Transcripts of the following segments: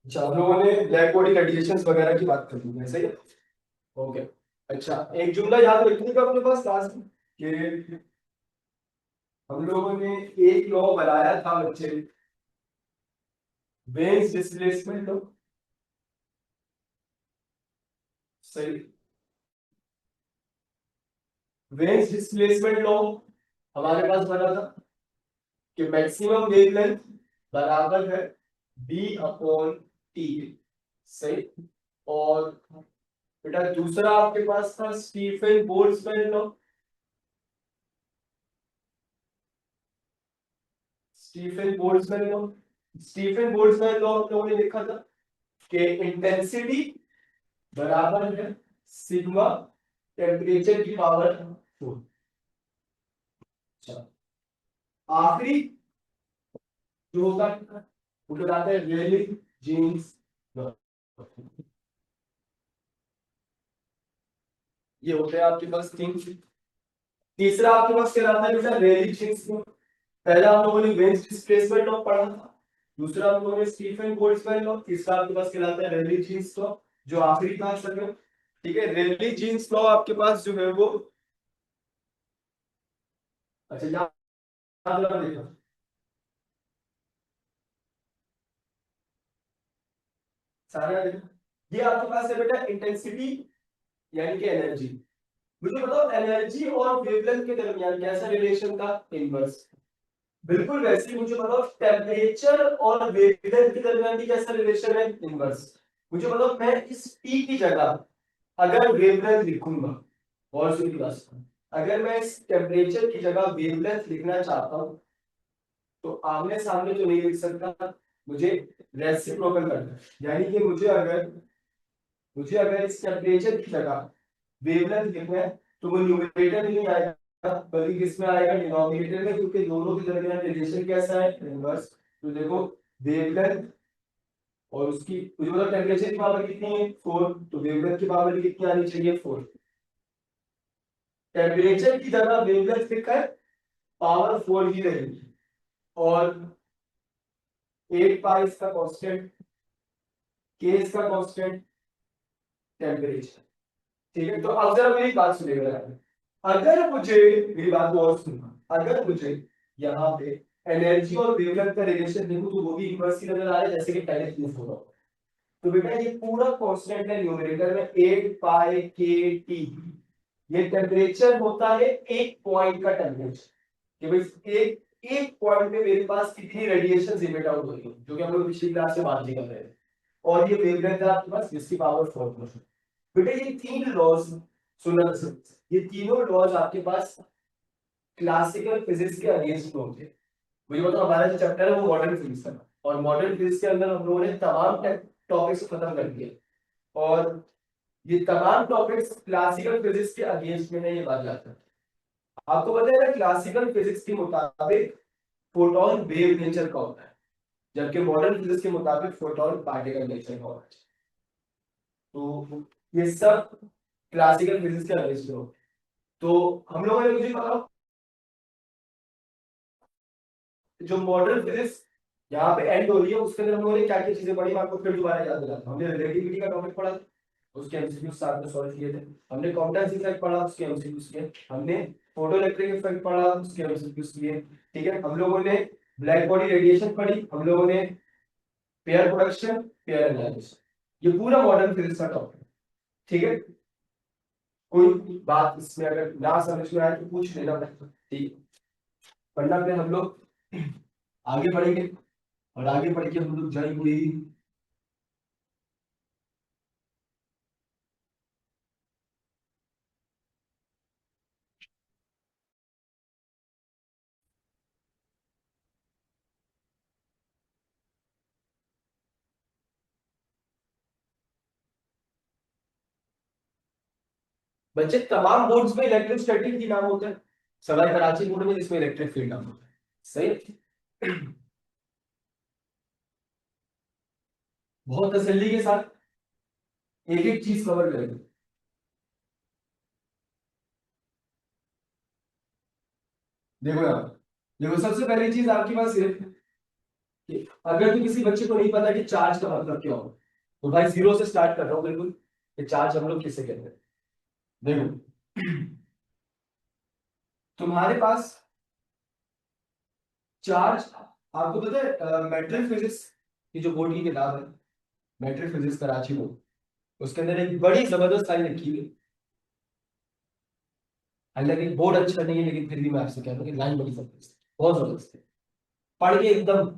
अच्छा, हम लोगों ने ब्लैक बॉडी रेडिएशंस वगैरह की बात कर ली है, सही है। ओके। अच्छा, एक जुमला याद रखिएगा अपने पास क्लास में कि हम लोगों ने एक लॉ बनाया था बच्चे, वेन्स डिस्प्लेसमेंट लॉ। सही। वेन्स डिस्प्लेसमेंट लॉ हमारे पास बना था कि मैक्सिमम वेवलेंथ बराबर है बी अपॉन टी। सही। और बेटा दूसरा आपके पास था Stefan Boltzmann law. Stefan Boltzmann law. Stefan Boltzmann law हम लोगों ने लिखा था कि इंटेंसिटी बराबर है सिग्मा टेम्परेचर की पावर 4। अच्छा, आखिरी जो होता है वो कहलाता है रेले जीन्स लॉ। ये होते हैं आपके पास तीन। तीसरा आपके पास कहलाता है बेटा रेले जीन्स लॉ। पहला हम लोगों ने वेन्स डिस्प्लेसमेंट लॉ पढ़ा था, दूसरा हम लोगों ने स्टीफन बोल्ट्जमैन लॉ, तीसरा आपके पास कहलाता है रेले जीन्स लॉ, जो आखिरी था सर। ठीक है, रेले जीन्स लॉ आपके पास जो है वो, अच्छा याद देखो, सारे देखो। ये आपके पास है बेटा इंटेंसिटी यानी कि एनर्जी। मुझे बताओ एनर्जी और वेवलेंथ के दरमियान कैसा रिलेशन था, इनवर्स। बिल्कुल वैसे ही मुझे बताओ टेम्परेचर और वेवलेंथ के दरमियान भी कैसा रिलेशन है, इनवर्स। मुझे बताओ मैं इस टी की जगह अगर वेवलेंथ लिखूंगा, और सुनिए बात, अगर मैं इस टेम्परेचर की जगह वेवलेंथ लिखना चाहता हूं तो आमने सामने तो नहीं लिख सकता, मुझे रेसिप्रोकल करना है। यानी कि मुझे अगर इस टेम्परेचर की जगह वेवलेंथ लिखना है तो वो न्यूमरेटर में नहीं आएगा बल्कि किसमें आएगा, डिनोमिनेटर में, क्योंकि दोनों के दरमियान रिलेशन कैसा है, इनवर्स। तो देखो वेवलेंथ और उसकी, मुझे मतलब टेम्परेचर की पावर कितनी है 4, तो वेवलेंथ की पावर भी कितनी आनी चाहिए 4। टेम्परेचर की जगह वेवलेंथ लिखा है, पावर 4 ही रहेगी। और 8 पाई इसका कांस्टेंट, के इसका कांस्टेंट, टेम्परेचर। ठीक है, तो अब जरा मेरी बात सुनिएगा। अगर मुझे, मेरी बात को और सुनना, अगर मुझे यहाँ पे एनर्जी और वेवलेंथ का रिलेशन देखूं तो वो भी इनवर्स ही नजर आ रहा है, जैसे कि पहले प्रूफ हो रहा है। तो बेटा ये पूरा कांस्टेंट है न्यूमरेटर में 8 पाई के टी। ये टेम्परेचर होता है एक पॉइंट का टेम्परेचर, कि भाई एक एक पॉइंट पे मेरे पास कितनी रेडिएशन इमिट आउट हो रही है, जो कि हम लोग पिछली क्लास से बात नहीं कर रहे हैं। और ये वेवलेंथ है आपके पास जिसकी पावर 4। बेटा ये तीन लॉज सुनना, ये तीनों लॉज आपके पास क्लासिकल फिजिक्स के अगेंस्ट में होते हैं। मुझे बताओ हमारा जो चैप्टर है वो मॉडर्न फिजिक्स है, और मॉडर्न फिजिक्स के अंदर हम लोगों ने तमाम टॉपिक्स खत्म कर दिए, और ये तमाम टॉपिक्स क्लासिकल फिजिक्स के अगेंस्ट में है, ये बात याद रखना। आपको पता है ना क्लासिकल फिजिक्स के मुताबिक फोटोन वेव नेचर का होता है, जबकि मॉडर्न फिजिक्स के मुताबिक फोटोन पार्टिकल नेचर का होता है। तो ये सब क्लासिकल फिजिक्स के अगेंस्ट में होते हैं। तो हम लोगों ने, मुझे बताओ जो मॉडर्न फिजिक्स यहाँ पे एंड हो रही है उसके अंदर हम लोगों ने क्या क्या चीजें पढ़ी, मैं आपको फिर दोबारा याद दिलाता हूँ। हमने रिलेटिविटी का टॉपिक पढ़ा, उसके एमसीक्यू साथ में सॉल्व किए थे। हमने कॉम्प्लेक्स इफेक्ट पढ़ा, उसके एमसीक्यू किए। हमने फोटो इलेक्ट्रिक इफेक्ट पढ़ा, उसके एमसीक्यू किए। ठीक है, हम लोगों ने ब्लैक बॉडी रेडिएशन पढ़ी, हम लोगों ने पेयर प्रोडक्शन, पेयर एनालिसिस, ये पूरा मॉडर्न फिजिक्स का टॉपिक। ठीक है, कोई बात इसमें अगर ना समझ में आए तो पूछ लेना, ठीक है। वरना फिर हम लोग आगे बढ़ेंगे, और आगे बढ़ के हम लोग जाएंगे। बच्चे तमाम बोर्ड्स में इलेक्ट्रोस्टैटिक की नाम होता है, सवाई कराची बोर्ड में जिसमें इलेक्ट्रिक फील्ड नाम होता है। सही। बहुत तसल्ली के साथ एक एक चीज कवर करेंगे। देखो यार, देखो सबसे पहली चीज आपके पास है अगर तो किसी बच्चे को नहीं पता कि चार्ज का मतलब क्या हो, तो भाई जीरो से स्टार्ट कर रहा हूँ बिल्कुल, कि चार्ज हम लोग किसे कहते हैं। देखो तुम्हारे पास चार्ज, आपको पता है मैट्रिक फिजिक्स की जो बोर्ड की किताब है, मैट्रिक फिजिक्स कराची बोर्ड, उसके अंदर एक बड़ी जबरदस्त लाइन लिखी हुई है। हालांकि बोर्ड अच्छा नहीं है, लेकिन फिर भी मैं आपसे कहता हूँ कि लाइन बड़ी जबरदस्त है, बहुत जबरदस्त है। पढ़ के एकदम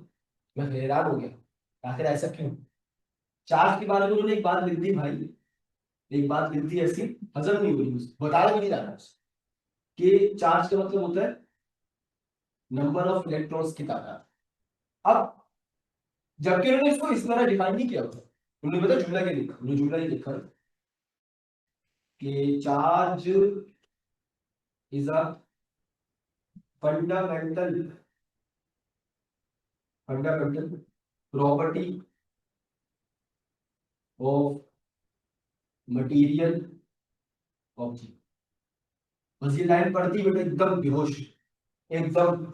मैं हैरान हो गया, आखिर ऐसा क्यों। चार्ज के बारे में उन्होंने एक बात लिख दी भाई, एक बात लिख दी ऐसी, हजम नहीं हुई मुझे, बताया भी नहीं जाता कि चार्ज का मतलब होता है नंबर ऑफ इलेक्ट्रॉन्स की तादाद। अब जबकि उन्होंने इसको इस तरह डिफाइन नहीं किया होता, उन्होंने पता जुमला क्या लिखा, उन्होंने जुमला ये लिखा कि charge is a fundamental fundamental property of material object. बस ये लाइन पढ़ती बेटा एकदम बेहोश, एकदम।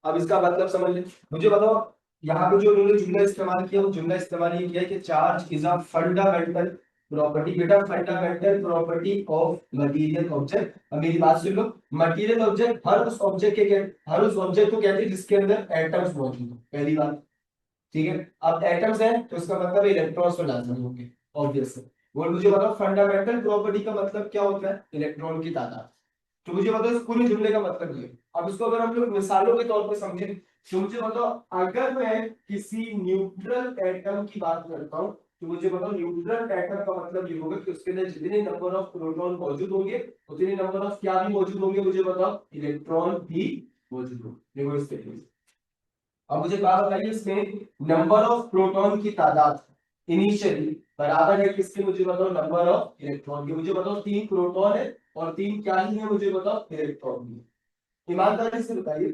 अब इसका मतलब समझ ले, मुझे बताओ यहाँ पे जो उन्होंने जुमला इस्तेमाल किया, वो जुमला इस्तेमाल ये किया कि charge is a fundamental property, बेटा fundamental property of material object. अब मेरी बात सुन लो, मटेरियल ऑब्जेक्ट हर उस ऑब्जेक्ट को कहते हैं जिसके अंदर एटम्स मौजूद हो, पहली बात। ठीक है, अब एटम्स हैं तो इसका मतलब इलेक्ट्रॉन्स तो लाजमी होंगे, ऑब्वियस है। और मुझे बताओ फंडामेंटल प्रॉपर्टी का मतलब क्या होता है, इलेक्ट्रॉन की तादाद। तो मुझे बताओ इस पूरे जुमले का मतलब ये। अब इसको अगर हम लोग मिसालों के तौर पर समझें, तो मुझे बताओ अगर मैं किसी न्यूट्रल एटम की बात करता हूं, तो मुझे बताओ न्यूट्रल एटम का मतलब ये होगा कि उसके अंदर जितने नंबर ऑफ प्रोटॉन मौजूद होंगे, उतने नंबर ऑफ क्या भी मौजूद होंगे, मुझे बताओ इलेक्ट्रॉन भी मौजूद होंगे। देखो इस तरीके से। अब मुझे बात बताइए, इसमें नंबर ऑफ प्रोटॉन की तादाद इनिशियली बराबर है किसके, मुझे बताओ नंबर ऑफ इलेक्ट्रॉन के। मुझे बताओ 3 प्रोटॉन है और 3 क्या ही है, मुझे बताओ इलेक्ट्रॉन भी। ईमानदारी से बताइए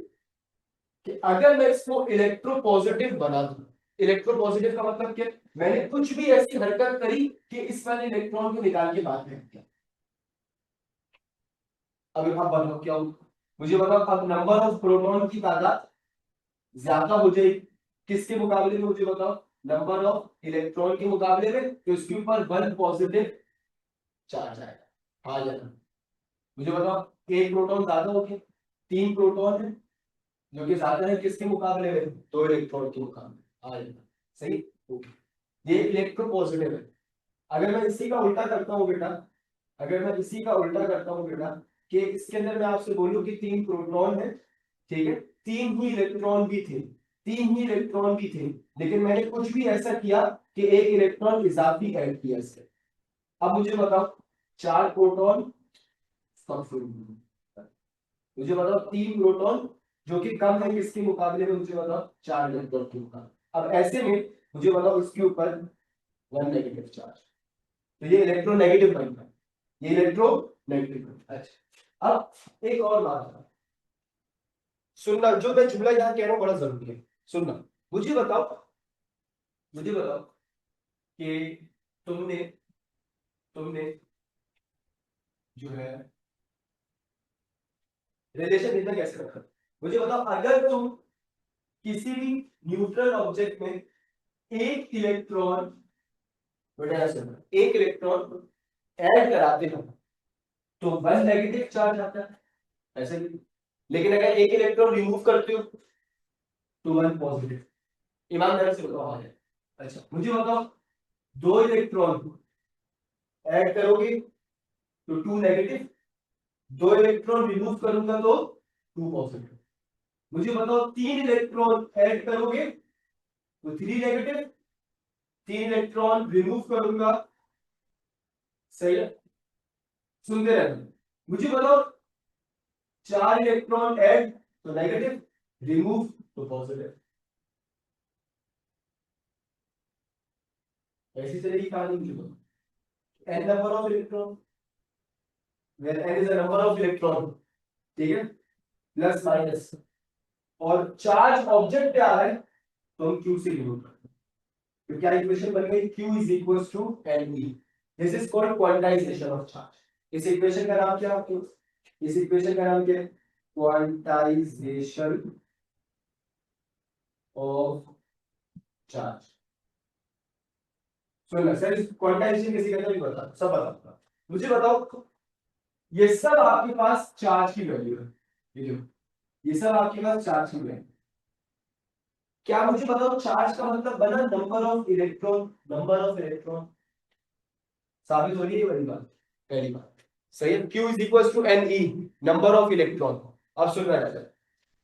कि अगर मैं इसको इलेक्ट्रोपॉजिटिव बना दूं, इलेक्ट्रोपॉजिटिव का मतलब क्या, मैंने कुछ भी ऐसी हरकत करी कि इस वाले इलेक्ट्रॉन को निकाल के बाहर फेंक दिया। अब आप बताओ क्या होगा, मुझे बताओ अब नंबर ऑफ प्रोटॉन की तादाद ज्यादा हो जाएगी किसके मुकाबले में, मुझे बताओ नंबर ऑफ इलेक्ट्रॉन के मुकाबले में, तो इसके ऊपर 1 पॉजिटिव चार्ज आएगा, आ जाएगा। मुझे बताओ एक प्रोटॉन ज्यादा हो गया, 3 प्रोटॉन है जो कि ज्यादा है किसके मुकाबले में, 2 इलेक्ट्रॉन के मुकाबले, आ जाएगा। सही, ओके, ये इलेक्ट्रो पॉजिटिव है। अगर मैं इसी का उल्टा करता हूँ बेटा, अगर मैं इसी का उल्टा करता हूँ बेटा, कि इसके अंदर मैं आपसे बोलूं कि 3 प्रोटॉन है, ठीक है, 3 ही इलेक्ट्रॉन भी थे, 3 ही इलेक्ट्रॉन भी थे, लेकिन मैंने कुछ भी ऐसा किया कि एक इलेक्ट्रॉन इजाफी ऐड किया इससे। अब मुझे बताओ 4 प्रोटॉन, मुझे बताओ 3 प्रोटॉन जो कि कम है किसके मुकाबले में, मुझे बताओ 4 इलेक्ट्रॉन के मुकाबले। अब ऐसे में मुझे बताओ इसके ऊपर 1 नेगेटिव चार्ज, तो ये इलेक्ट्रोनेगेटिव बनता है, ये इलेक्ट्रोनेगेटिव बनता है। अच्छा, अब एक और बात सुनना, जो मैं जुमला यहाँ कह रहा हूँ बड़ा जरूरी है, सुनना। मुझे बताओ, मुझे बताओ कि तुमने तुमने जो है रिलेशन इतना कैसे रखा। मुझे बताओ अगर तुम किसी भी न्यूट्रल ऑब्जेक्ट में एक इलेक्ट्रॉन, बेटा सुनना, एक इलेक्ट्रॉन ऐड कराते हो तो 1 नेगेटिव चार्ज आता है, ऐसे भी। लेकिन अगर एक इलेक्ट्रॉन रिमूव करते हो तो 1 पॉजिटिव। ईमानदारी से बताओ, है। अच्छा, मुझे बताओ 2 इलेक्ट्रॉन ऐड करोगे तो 2 नेगेटिव, 2 इलेक्ट्रॉन रिमूव करूंगा तो 2 पॉजिटिव। मुझे बताओ 3 इलेक्ट्रॉन ऐड करोगे तो 3 नेगेटिव, 3 इलेक्ट्रॉन रिमूव करूंगा, सही है, सुनते रहना। मुझे बताओ 4 इलेक्ट्रॉन ऐड तो नेगेटिव, रिमूव तो पॉजिटिव। ऐसी तरह की कहानी मुझे बताओ, n number of electron, where n is the number of electron, ठीक है, प्लस माइनस, और चार्ज ऑब्जेक्ट क्या है तो हम q से डिनोट करते हैं। तो क्या इक्वेशन बन गई, q is equal to ne। This is called quantization of charge. इस इक्वेशन का नाम क्या है आपको, इस इक्वेशन का नाम क्या है, क्वांटाइजेशन ऑफ चार्ज। सुनना सर, इस क्वांटाइजेशन किसी का नहीं पता, सब बताऊंगा। मुझे बताओ, ये सब आपके पास चार्ज की वैल्यू है, ये जो ये सब आपके पास चार्ज की वैल्यू। क्या मुझे बताओ, चार्ज का मतलब बना number of electron, number of electron. साबित हो रही है बड़ी बात, पहली बात सही है। Q is equal to N E, number of electron. अब सुनना है,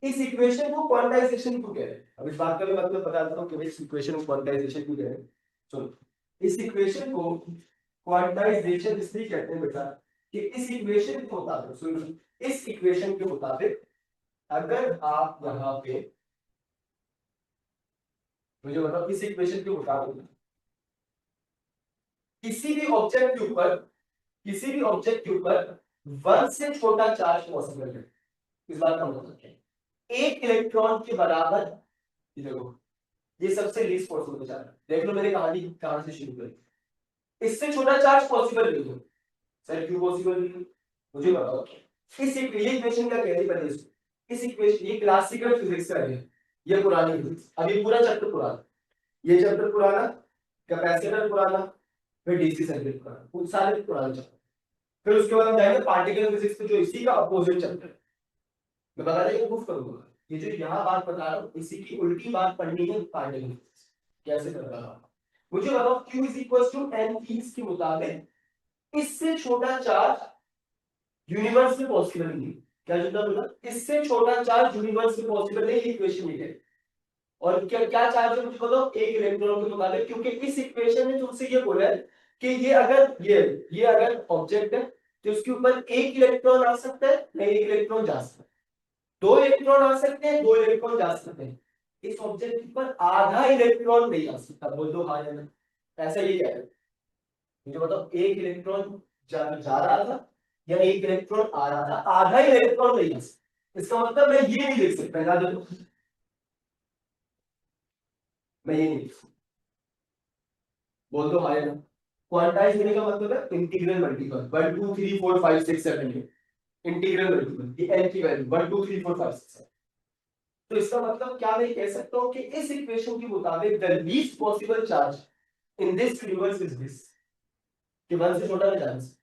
इस इक्वेशन को क्वांटाइजेशन क्यों कह रहे हैं? अब इस बात का भी मतलब बता देता हूँ कि इस इक्वेशन को क्वांटाइजेशन क्यों कह रहे हैं। सुनो, इस इक्वेशन को क्वांटाइजेशन इसलिए कहते हैं बेटा कि इस इक्वेशन के मुताबिक, सुनो, इस इक्वेशन के मुताबिक अगर आप यहाँ पे, मुझे बताओ, इस इक्वेशन के मुताबिक किसी भी ऑब्जेक्ट के ऊपर, किसी भी ऑब्जेक्ट के ऊपर वन से छोटा चार्ज पॉसिबल है। इस बात का मतलब क्या है? एक इलेक्ट्रॉन के बराबर, ये देखो, ये सबसे लीस्ट पॉसिबल चार्ज। देख लो मेरी कहानी कहां से शुरू करी। इससे छोटा चार्ज पॉसिबल नहीं है। सर क्यों पॉसिबल नहीं है? मुझे बताओ। इस इक्वेशन का कहने पर इस इक्वेशन, ये क्लासिकल फिजिक्स का है, ये पुरानी फिजिक्स। अभी पूरा चैप्टर पुराना, ये चैप्टर पुराना, कैपेसिटर पुराना, फिर डीसी सर्किट पुराना, वो सारे पुराने चैप्टर। फिर उसके बाद हम जाएंगे पार्टिकल फिजिक्स पे, जो इसी का अपोजिट चैप्टर है। मैं बता रहा हूँ, प्रूफ करूंगा। ये जो यहाँ बात बता रहा हूँ, इसी की उल्टी बात पढ़नी है पार्टिकल फिजिक्स। कैसे कर रहा हूँ? मुझे बताओ, Q is equal to N पीस के मुताबिक इससे छोटा चार्ज यूनिवर्स में पॉसिबल नहीं। क्या जुड़ा बोला? इससे छोटा चार्ज यूनिवर्स में पॉसिबल नहीं, ये इक्वेशन है। और क्या क्या चार्ज है मुझे बताओ, एक इलेक्ट्रॉन के मुताबिक, क्योंकि इस इक्वेशन ने तुमसे ये बोला है कि ये अगर ये अगर ऑब्जेक्ट है तो उसके ऊपर एक इलेक्ट्रॉन आ सकता है, नहीं एक इलेक्ट्रॉन जा सकता है, दो इलेक्ट्रॉन आ सकते हैं, दो इलेक्ट्रॉन जा सकते हैं। इस ऑब्जेक्ट पर आधा इलेक्ट्रॉन नहीं आ सकता। बोल दो हाँ या ना। ऐसा ये कह रहे हैं। मुझे बताओ, एक इलेक्ट्रॉन जा रहा था या एक इलेक्ट्रॉन आ रहा था, आधा इलेक्ट्रॉन नहीं आ सकता। इसका मतलब मैं ये नहीं लिख सकता, याद रखो, मैं ये नहीं लिख सकता। बोल दो हाँ या ना। क्वांटाइज होने का मतलब है इंटीग्रल मल्टीपल, 1 2 3 4 5 6 7 इंटीग्रल मल्टीपल, ये n की वैल्यू 1 2 3 4 5 6। तो इसका मतलब क्या मैं कह सकता हूं कि इस इक्वेशन के मुताबिक the least possible charge in this universe is this, कि 1 से छोटा है चांस।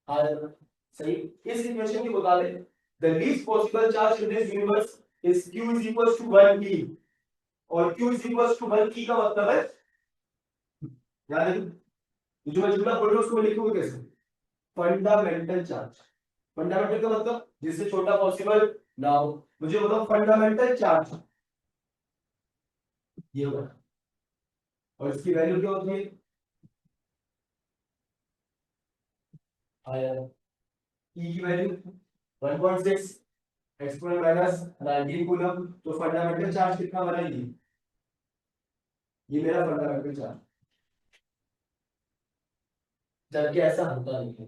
हाँ सही। इस इक्वेशन के मुताबिक the least possible charge in this universe is q is equal to 1 की, और q इज इक्वल टू 1 की का मतलब है, याद है जो मैं जुमला बोल रहा हूं उसको लिखूंगा कैसे? Fundamental charge. फंडामेंटल का मतलब जिससे छोटा पॉसिबल ना हो। मुझे बताओ, फंडामेंटल चार्ज ये होगा, और इसकी वैल्यू क्या होती है? आया ई की वैल्यू 1.6 एक्सपोनेंट माइनस 19 कूलम। तो फंडामेंटल चार्ज कितना बना? ये मेरा फंडामेंटल चार्ज। जबकि ऐसा होता नहीं है।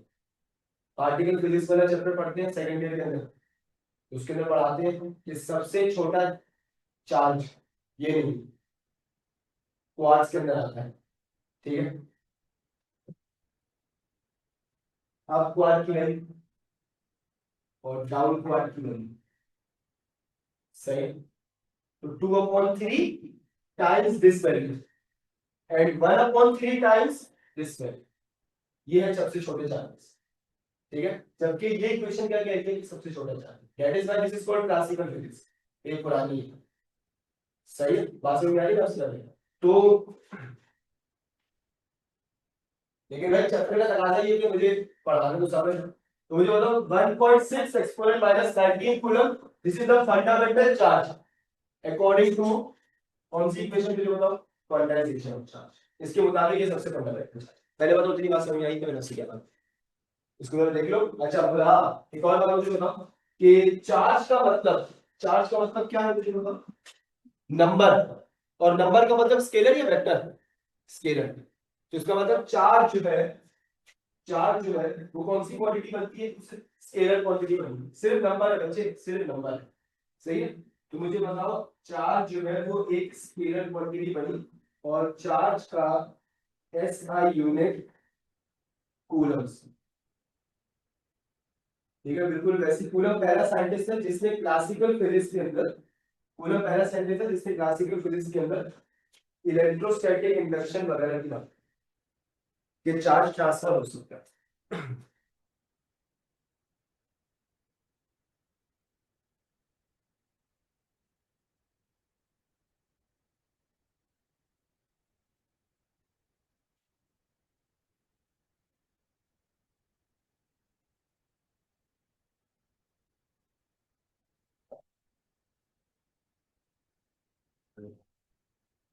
पार्टिकल फिजिक्स वाला चैप्टर पढ़ते हैं सेकंड ईयर के अंदर, उसके अंदर पढ़ाते हैं कि सबसे छोटा चार्ज ये नहीं, क्वार्ट्ज के अंदर आता है। ठीक है, अब क्वार्ट की वैल्यू और डाउन क्वार्ट की वैल्यू सही। तो 2/3 times this value and 1/3 times this value, ये है सबसे छोटे चार्जेस। ठीक है, जबकि ये इक्वेशन क्या कहती है कि सबसे छोटा charge, that is why this is called classical physics. ये पुरानी है। सही है, बात समझ में आ रही है आपसे? तो लेकिन भाई चैप्टर का तकाजा ये है कि मुझे पढ़ाने को समय है। तो मुझे बताओ, 1.6 exponent minus 19 coulomb, this is the fundamental charge according to कौन सी इक्वेशन? मुझे बताओ, क्वांटाइजेशन ऑफ चार्ज। इसके मुताबिक ये सबसे फंडामेंटल चार्ज। पहले बताओ, इतनी बात समझ आई कि मैंने क्या बात, इसको जरा देख लो। अच्छा हाँ, एक और बात मुझे बताओ कि चार्ज का मतलब क्या है? मुझे बताओ, नंबर। और नंबर का मतलब स्केलर या वेक्टर? स्केलर। तो इसका मतलब चार्ज जो है वो कौन सी क्वांटिटी बनती है? स्केलर क्वांटिटी बनती है। सिर्फ नंबर है बच्चे, सिर्फ नंबर है। सही है। तो मुझे बताओ, चार्ज जो है वो एक स्केलर क्वांटिटी बनी, और चार्ज का एसआई यूनिट कूलम्स। ठीक है, बिल्कुल वैसे कूलम पहला साइंटिस्ट है जिसने क्लासिकल फिजिक्स के अंदर, कूलम पहला साइंटिस्ट है जिसने क्लासिकल फिजिक्स के अंदर इलेक्ट्रोस्टैटिक इंडक्शन वगैरह की बात, कि चार्ज ट्रांसफर हो सकता है।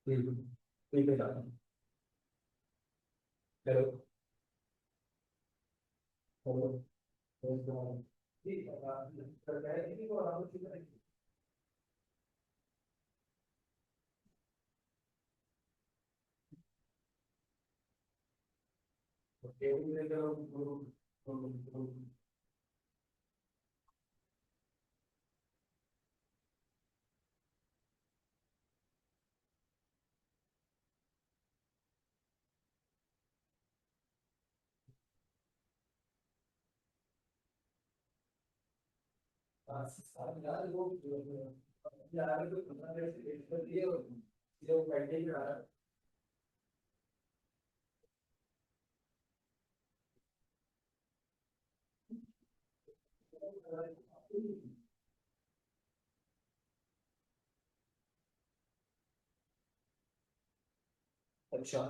ठीक है। हेलो। हेलो। ठीक है। अच्छा।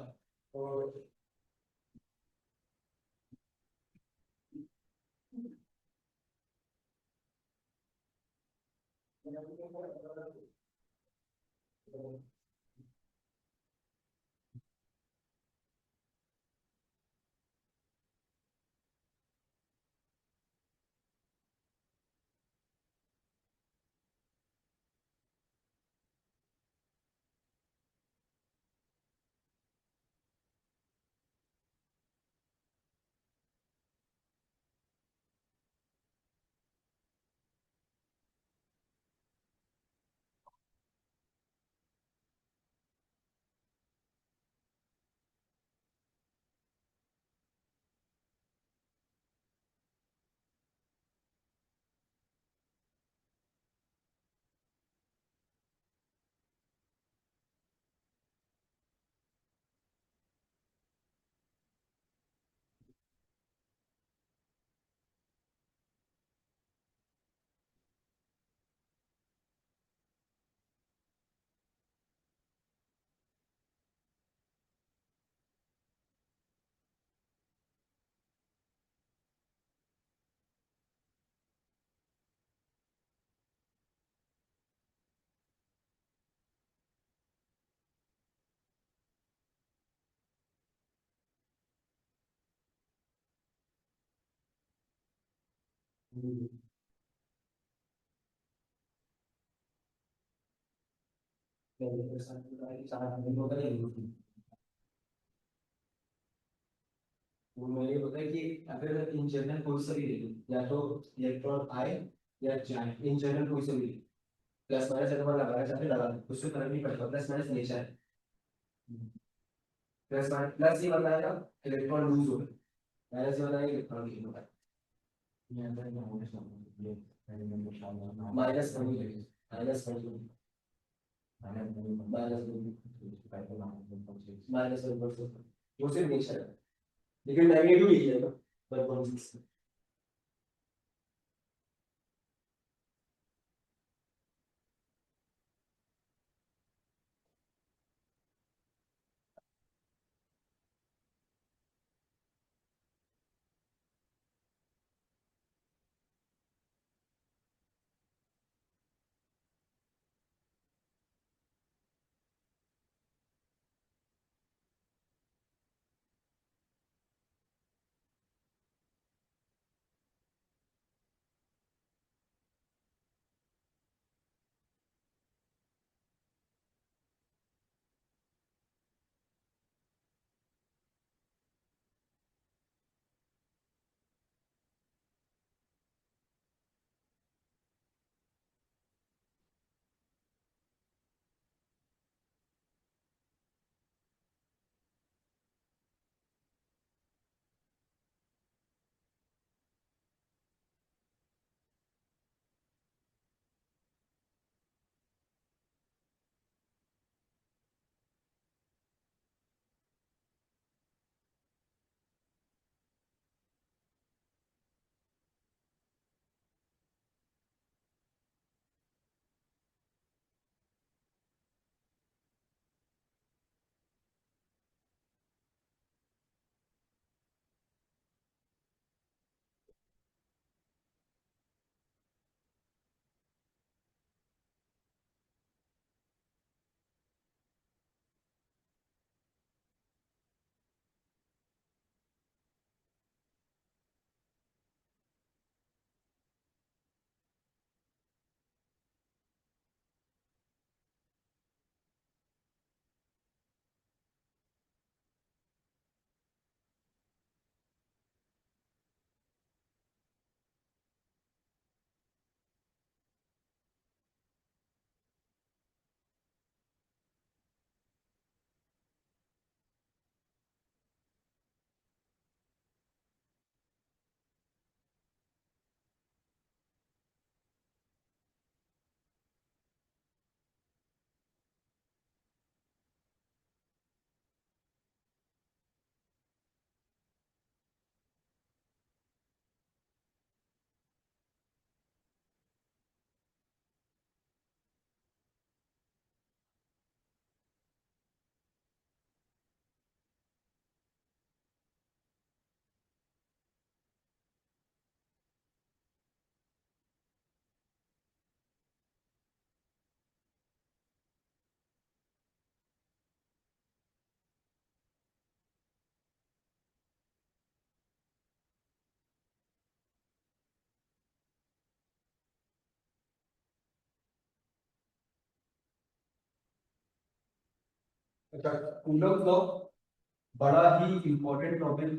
और वो मुझे पता है कि अगर इन जनरल कोई सा भी ले लो, या तो इलेक्ट्रॉन आए या जाए, इन जनरल कोई सा भी प्लस माइनस अगर मैं लगाना चाहते लगा दो, उससे फर्क नहीं पड़ता, प्लस माइनस हमेशा है। प्लस माइनस, प्लस ये बताएगा इलेक्ट्रॉन लूज हो गए, माइनस ये बताएगा इलेक्ट्रॉन गेन होगा। माइनस नहीं है, माइनस नहीं है, माइनस माइनस वो सिर्फ नेचर है, लेकिन नेगेटिव ही है ना, पर कौन सी। अच्छा, कूलम्ब लॉ बड़ा ही इंपॉर्टेंट टॉपिक।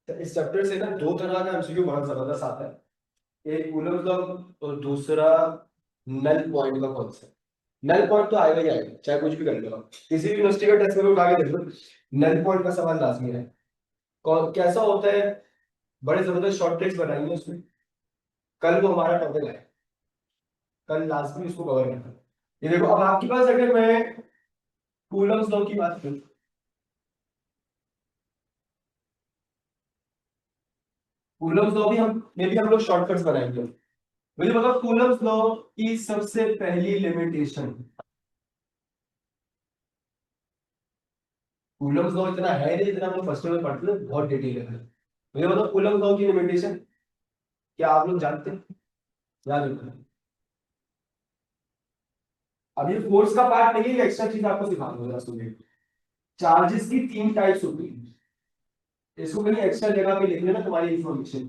इस चैप्टर से ना दो तरह का एमसीक्यू बहुत जबरदस्त आता है, एक कूलम्ब लॉ और दूसरा नल पॉइंट का कॉन्सेप्ट। नल पॉइंट तो आएगा ही आएगा, चाहे कुछ भी कर लो आप। किसी भी यूनिवर्सिटी का टेस्ट पेपर उठा के देख लो, नल पॉइंट का सवाल लाजमी है। कैसा होता है, बड़े जबरदस्त शॉर्ट ट्रिक्स बनाएंगे उसमें। कल वो हमारा टॉपिक है, कल लाजमी उसको कवर करना। ये देखो, अब आपके पास अगर मैं कूलम्ब लॉ की बात करूं, कूलम्ब लॉ भी हम मे भी हम लोग शॉर्टकट्स बनाएंगे। मुझे बताओ कूलम्ब लॉ की सबसे पहली लिमिटेशन। कूलम्ब लॉ इतना है नहीं जितना हम लोग फर्स्ट में पढ़ते हैं, बहुत डिटेल है। मुझे बताओ कूलम्ब लॉ की लिमिटेशन क्या आप लोग जानते हैं? याद रखना, अब ये कोर्स का पार्ट नहीं है, एक्स्ट्रा चीज आपको सिखा दूंगा। सुनिए, चार्जेस की तीन टाइप्स होती है। इसको कहीं एक्स्ट्रा जगह पे लिख लेना तुम्हारी इंफॉर्मेशन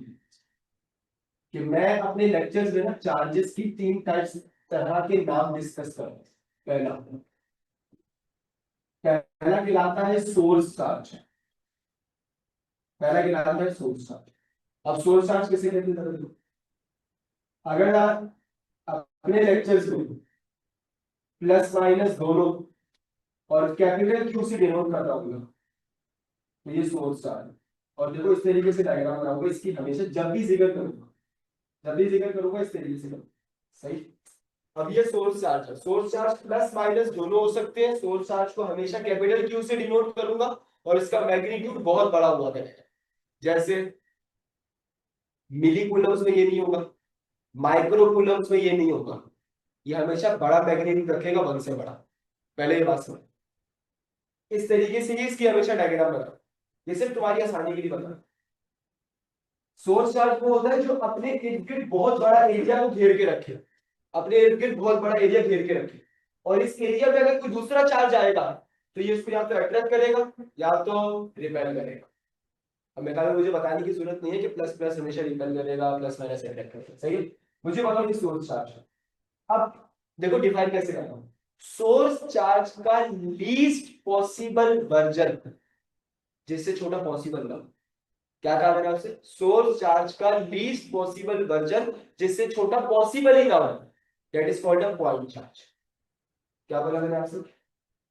कि मैं अपने लेक्चर्स में ना चार्जेस की तीन टाइप्स तरह के नाम डिस्कस करूंगा। पहला, पहला कहलाता है सोर्स चार्ज। पहला कहलाता है सोर्स चार्ज। अब सोर्स चार्ज किसे कहते हैं? अगर आप अपने लेक्चर्स में प्लस माइनस दोनों और कैपिटल क्यू से डिनोट कर रहा हूँ, तो ये सोर्स चार्ज। और देखो इस तरीके से डायग्राम बनाऊंगा इसकी, हमेशा जब भी जिक्र करूंगा, जब भी जिक्र करूंगा इस तरीके से करूंगा। सही। अब ये सोर्स चार्ज है, सोर्स चार्ज प्लस माइनस दोनों हो सकते हैं। सोर्स चार्ज को हमेशा कैपिटल क्यू से डिनोट करूंगा और इसका मैग्नीट्यूड बहुत बड़ा हुआ करेगा। जैसे मिली कूलम्स में ये नहीं होगा, माइक्रो कूलम्स में ये नहीं होगा, ये हमेशा बड़ा मैग्नीट्यूड रखेगा, वन से बड़ा। पहले ये बात समझ। इस तरीके से ये इसकी हमेशा डायग्राम बना, ये सिर्फ तुम्हारी आसानी के लिए बता। सोर्स चार्ज वो होता है जो अपने इर्द गिर्द बहुत बड़ा एरिया को घेर के रखे, अपने इर्द गिर्द बहुत बड़ा एरिया घेर के रखे, और इस एरिया में अगर कोई दूसरा चार्ज आएगा तो ये उसको या तो अट्रैक्ट करेगा या तो रिपेल करेगा। अब मैं मुझे बताने की जरूरत नहीं है कि प्लस प्लस हमेशा रिपेल करेगा, प्लस माइनस अट्रैक्ट करेगा। सही है, मुझे बताओ ये सोर्स चार्ज है। अब देखो डिफाइन कैसे करता हूं। सोर्स चार्ज का लीस्ट पॉसिबल वर्जन, जिससे छोटा पॉसिबल ना हो। क्या कहा मैंने आपसे? सोर्स चार्ज का लीस्ट पॉसिबल वर्जन, जिससे छोटा पॉसिबल ही ना हो, that is called a point charge. क्या बोला मैंने आपसे?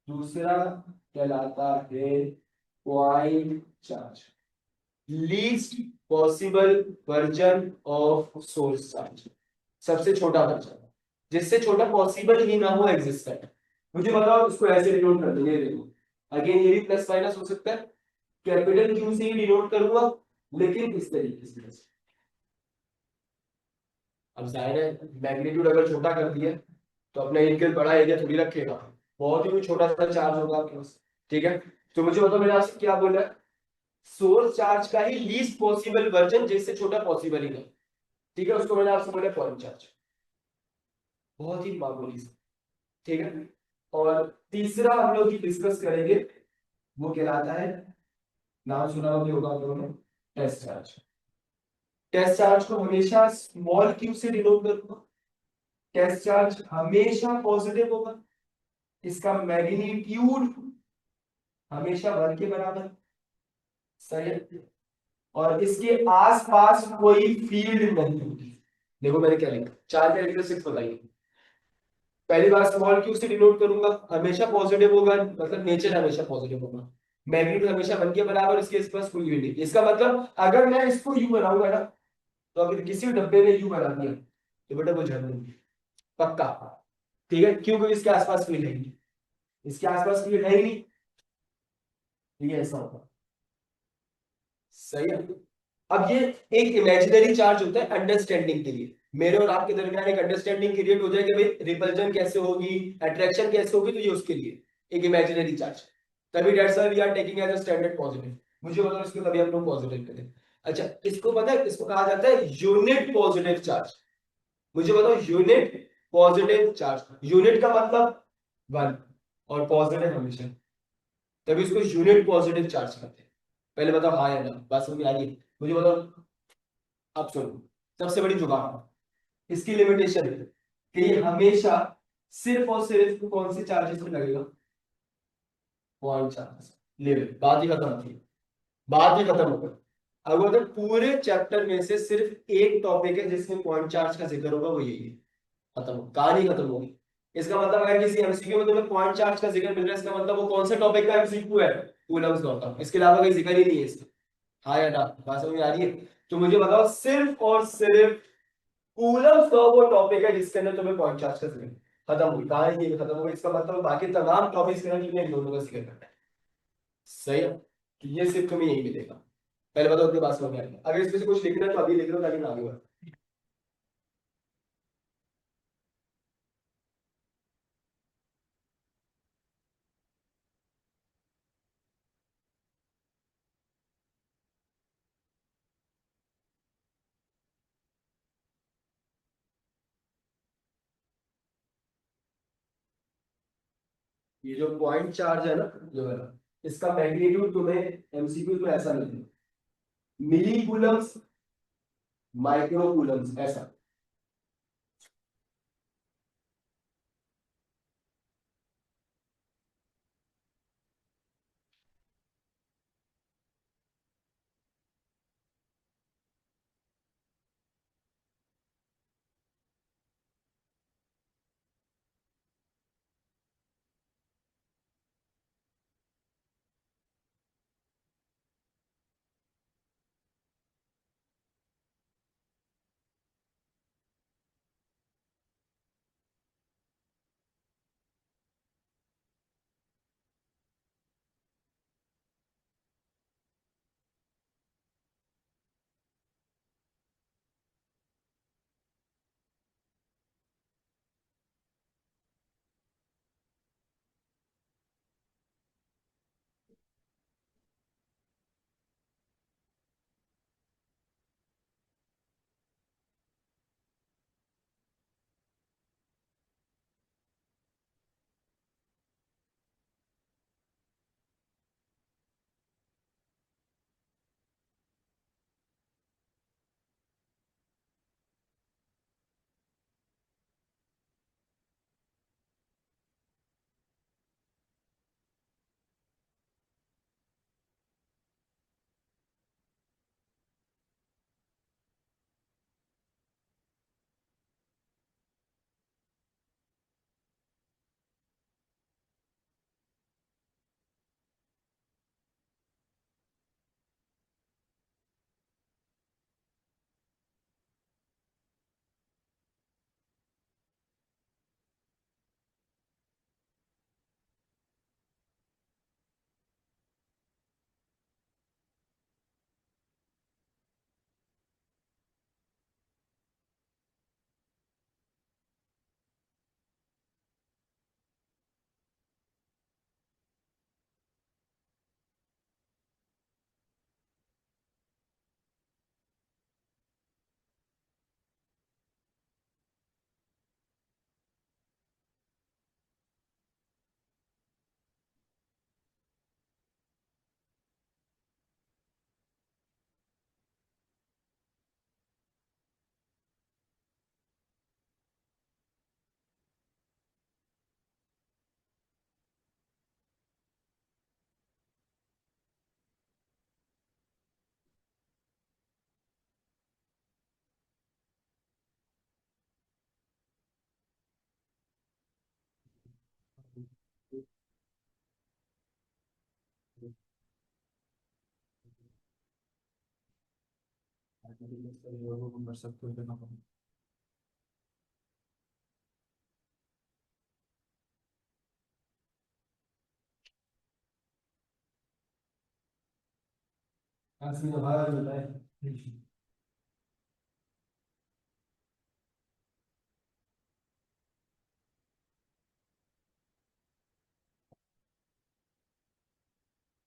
दूसरा कहलाता है point charge, least possible version of source charge, सबसे छोटा वर्जन, जिससे छोटा पॉसिबल ही ना हो एग्जिस्टेंट। मुझे बताओ इसको ऐसे डिनोट कर देंगे, देखो अगेन ये भी प्लस माइनस हो सकता है, कैपिटल क्यू से ही डिनोट करूंगा, लेकिन इस तरीके से। अब जाहिर है मैग्नीट्यूड अगर छोटा कर दिया तो अपने इर्द गिर्द बड़ा एरिया थोड़ी रखेगा, बहुत ही कोई छोटा सा चार्ज होगा आपके पास। ठीक है, तो मुझे बताओ मैंने आपसे क्या बोला? सोर्स चार्ज का ही लीस्ट पॉसिबल वर्जन, जिससे छोटा पॉसिबल ही नहीं। ठीक है, उसको मैंने आपसे बोला पॉइंट चार्ज, बहुत ही मामूली सा। ठीक है, और तीसरा हम लोग डिस्कस करेंगे, वो कहलाता है, नाम सुना होगा आप लोगों ने, टेस्ट चार्ज। टेस्ट चार्ज को हमेशा स्मॉल क्यू से डिनोट करूंगा। टेस्ट चार्ज हमेशा पॉजिटिव होगा, इसका मैग्नीट्यूड हमेशा 1 के बराबर। सही है, और इसके आसपास कोई फील्ड नहीं होगी। देखो मैंने क्या लिखा, चार कैरेक्टरिस्टिक्स बताइए। पहली बार स्मॉल क्यू से डिनोट करूंगा, हमेशा पॉजिटिव होगा, मतलब नेचर हमेशा पॉजिटिव होगा, मैग्नीट्यूड हमेशा 1 के बराबर, इसके आसपास कोई फील्ड नहीं। इसका मतलब अगर मैं इसको यू बनाऊंगा ना, तो अगर किसी डब्बे में यू बना दिया तो बेटा वो झड़ देंगे पक्का। ठीक है, क्यों? क्योंकि इसके आसपास फील्ड है ही नहीं, इसके आसपास फील्ड है ही नहीं। ठीक है, ऐसा होगा। सही है, अब ये एक इमेजिनरी चार्ज होता है अंडरस्टैंडिंग के लिए, मेरे और आपके दरमियान एक अंडरस्टैंडिंग क्रिएट हो जाए कि भाई रिपल्जन कैसे होगी, अट्रैक्शन कैसे होगी, तो ये उसके लिए एक इमेजिनरी चार्ज। तभी that's why we are taking as a standard positive. मुझे बताओ इसको तभी हम लोग पॉजिटिव कहते हैं। अच्छा, इसको पता है इसको कहा जाता है यूनिट पॉजिटिव चार्ज। मुझे बताओ यूनिट पॉजिटिव चार्ज, यूनिट का मतलब 1 और पॉजिटिव हमेशा, तभी इसको यूनिट पॉजिटिव चार्ज करते हैं। पहले बताओ हाँ या ना, बात समझ में आ रही है? मुझे बताओ, अब सुनो, सबसे बड़ी जुगाड़ इसकी लिमिटेशन है कि ये हमेशा सिर्फ और सिर्फ कौन से चार्जेस में लगेगा? पॉइंट चार्ज ले लो, बात ही खत्म होती है, बात ही खत्म हो गई। अब अगर पूरे चैप्टर में से सिर्फ एक टॉपिक है जिसमें पॉइंट चार्ज का जिक्र होगा, वो यही है, खत्म, कहानी खत्म होगी। इसका मतलब अगर किसी एमसीक्यू में तुम्हें पॉइंट चार्ज का जिक्र मिल रहा है, इसका मतलब वो कौन से टॉपिक का एमसीक्यू है, कूलम्स लॉ का, इसके अलावा कोई जिक्र ही नहीं है इसका। हाँ या ना, बात समझ में आ रही है? तो मुझे बताओ सिर्फ और सिर्फ कूलम्स लॉ वो टॉपिक है जिसके अंदर तुम्हें पॉइंट चार्ज का जिक्र, खत्म हुई कहानी, ये खत्म हो गई। इसका मतलब बाकी तमाम टॉपिक्स के अंदर तुम्हें इन दोनों का जिक्र करना है। सही है, तो ये सिर्फ तुम्हें यही मिलेगा। पहले बताओ अपनी बात समझ में आएगी, अगर इसमें से कुछ लिखना है तो अभी लिख लो ताकि मैं आगे बढ़। ये जो पॉइंट चार्ज है ना, जो है ना, इसका मैग्नीट्यूड तुम्हें एमसीक्यू में ऐसा मिलेगा, मिली कूलम्स, माइक्रो कूलम्स, ऐसा।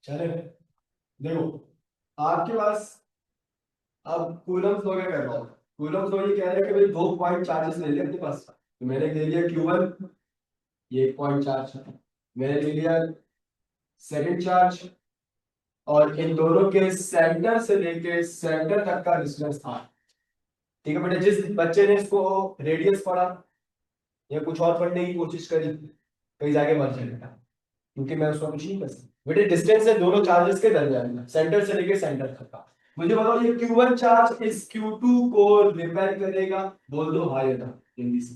चले, देखो आपके पास अब कूलम्स लॉ क्या कर रहा हूँ, कूलम्स लॉ ये कह रहा है कि भाई दो पॉइंट चार्जेस ले लिया अपने पास, तो मैंने ले लिया Q1, ये एक पॉइंट चार्ज, मैंने ले लिया सेकंड चार्ज, और इन दोनों के सेंटर से लेके सेंटर तक का डिस्टेंस था। ठीक है बेटा, जिस बच्चे ने इसको रेडियस पढ़ा या कुछ और पढ़ने की कोशिश करी, कहीं जाके मर जाएगा। क्योंकि मैं उसका कुछ नहीं कर सकता। बेटे डिस्टेंस है दोनों चार्जेस के दरमियान में, सेंटर से लेके सेंटर तक का। मुझे बताओ ये Q1 चार्ज इस Q2 को रिपेल करेगा, बोल दो हाँ या ना जल्दी से।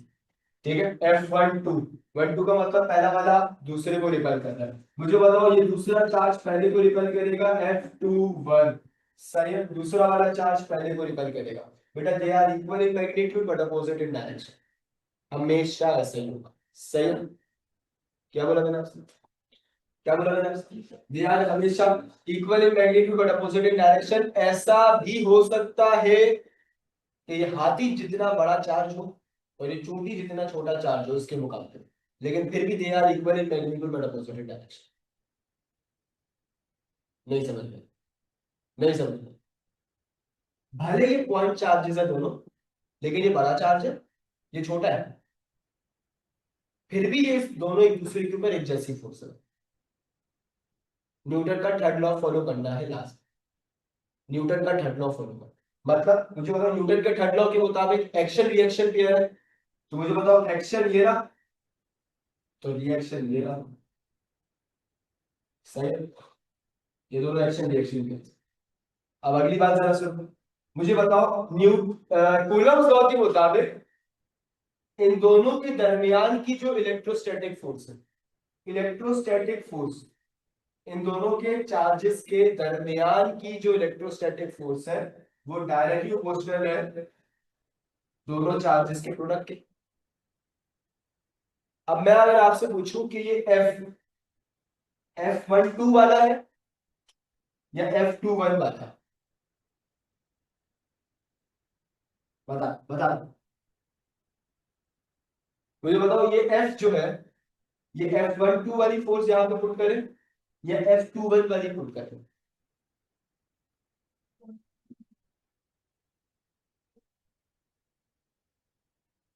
ठीक है, F12, 12 का मतलब पहला वाला दूसरे को रिपेल कर रहा है। मुझे बताओ ये दूसरा चार्ज पहले को रिपेल करेगा, F21। सही है, दूसरा वाला चार्ज पहले को रिपेल करेगा। बेटा they are equal in magnitude but opposite in direction, हमेशा ऐसा ही होगा। सही है, क्या बोला मैंने आपसे, क्या बोला मैंने आपसे, दे आर हमेशा equal in magnitude but opposite in direction. ऐसा भी हो सकता है कि ये हाथी जितना बड़ा चार्ज हो और ये चूंटी जितना छोटा चार्ज हो इसके मुकाबले, लेकिन फिर भी they are equal in magnitude but opposite in direction. नहीं समझ में, नहीं समझ में। भले ये पॉइंट चार्जेस है दोनों, लेकिन ये बड़ा चार्ज है, ये छोटा है, फिर भी ये दोनों एक दूसरे के ऊपर एक जैसी फोर्स है। न्यूटन का थर्ड लॉ फॉलो करना है लास्ट, न्यूटन का थर्ड लॉ फॉलो करना। मतलब मुझे बताओ न्यूटन के थर्ड लॉ के मुताबिक एक्शन रिएक्शन पेयर है, तो मुझे बताओ एक्शन ये रहा तो रिएक्शन ये रहा। सही है, ये दोनों एक्शन रिएक्शन पेयर। अब अगली बात जरा सुनो, मुझे बताओ कूलम्स लॉ के मुताबिक इन दोनों के दरमियान की जो इलेक्ट्रोस्टैटिक फोर्स है, इलेक्ट्रोस्टैटिक फोर्स, इन दोनों के चार्जेस के दरमियान की जो इलेक्ट्रोस्टैटिक फोर्स है वो डायरेक्टली प्रोपोर्शनल है दोनों चार्जेस के प्रोडक्ट के। अब मैं अगर आपसे पूछूं कि ये F12 वाला है या F21 वाला है, बता बता मुझे बताओ ये F जो है, ये F12 वाली फोर्स यहां पे पुट करें या F21 वाली पुट करें,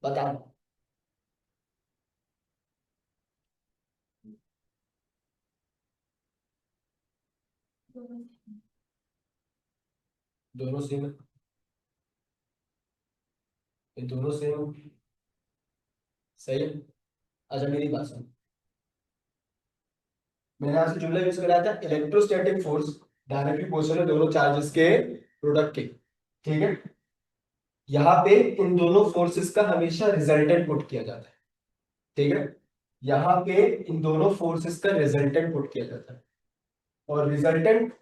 बता। दोनों सेम है, ये दोनों सेम है। सही है। अच्छा मेरी बात सुन, मैंने आपसे जुमला यूज कराया था इलेक्ट्रोस्टैटिक फोर्स डायरेक्टली प्रोपोर्शनल है दोनों चार्जेस के प्रोडक्ट के। ठीक है, यहाँ पे इन दोनों फोर्सेस का हमेशा रिजल्टेंट पुट किया जाता है। ठीक है, यहाँ पे इन दोनों फोर्सेस का रिजल्टेंट पुट किया जाता है, और रिजल्टेंट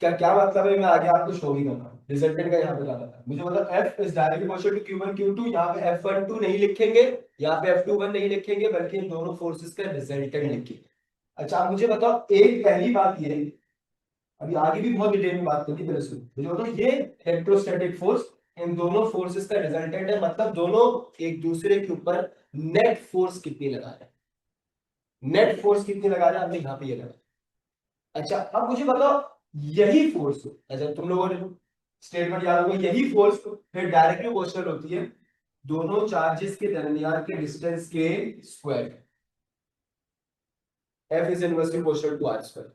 क्या क्या मतलब है मैं आगे आपको शो भी करूंगा। रिजल्टेंट का यहाँ पे क्या मतलब, मुझे मतलब F is directly proportional to Q1 Q2, यहाँ पे F12 नहीं लिखेंगे, यहाँ पे F21 नहीं लिखेंगे, बल्कि इन दोनों फोर्सेस का रिजल्टेंट लिखेंगे। अच्छा आप मुझे बताओ, एक पहली बात ये, अभी आगे भी बहुत डिटेल में बात करनी है, पहले सुनो मुझे बताओ, ये इलेक्ट्रोस्टैटिक फोर्स इन दोनों फोर्सेस का रिजल्टेंट है, मतलब दोनों एक दूसरे के ऊपर नेट फोर्स कितनी लगा रहे हैं, नेट फोर्स कितनी लगा रहे हैं, हमने यहाँ पे ये लगा। अच्छा अब मुझे बताओ, यही फोर्स, अच्छा तुम लोगों ने स्टेटमेंट याद होगा, यही फोर्स फिर डायरेक्टली प्रोपोर्शनल होती है दोनों चार्जेस के दरमियान के डिस्टेंस के square. F is inversely proportional to R square.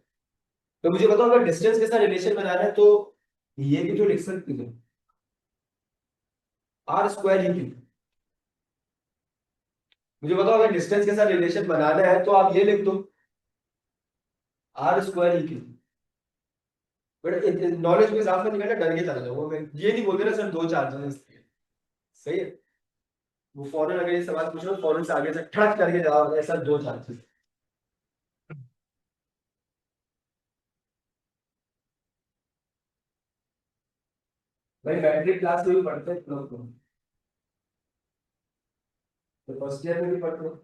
तो मुझे बताओ अगर डिस्टेंस के साथ रिलेशन बनाना है तो ये भी तो लिख सकती हो, आर स्क्वायर ही क्यों। मुझे बताओ अगर डिस्टेंस के साथ रिलेशन बनाना है तो आप ये लिख दो, आर स्क्वायर ही क्यों। बट नॉलेज के हिसाब से निकलना, डर के चला जाओ, मैं ये नहीं बोलते ना सर दो चार्जेस इसलिए। सही है, वो फौरन अगर ये सवाल पूछो फौरन से आगे से ठड़क करके जवाब, ऐसा दो चार्जेस। भाई मैट्रिक क्लास में भी पढ़ते हैं लोग तो फर्स्ट ईयर में भी पढ़ते हो।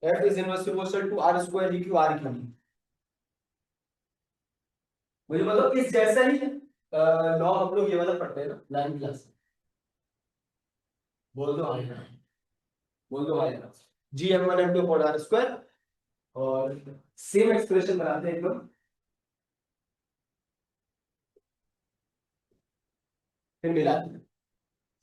F is inverse proportional to R square e Q R Q. मुझे बताओ इस जैसा ही लॉ हम लोग ये वाला पढ़ते हैं ना 9th क्लास। बोल दो भाई, बोल दो भाई, G M one M two upon R square, और सेम एक्सप्रेशन बनाते हैं एकदम, फिर मिलाते हैं।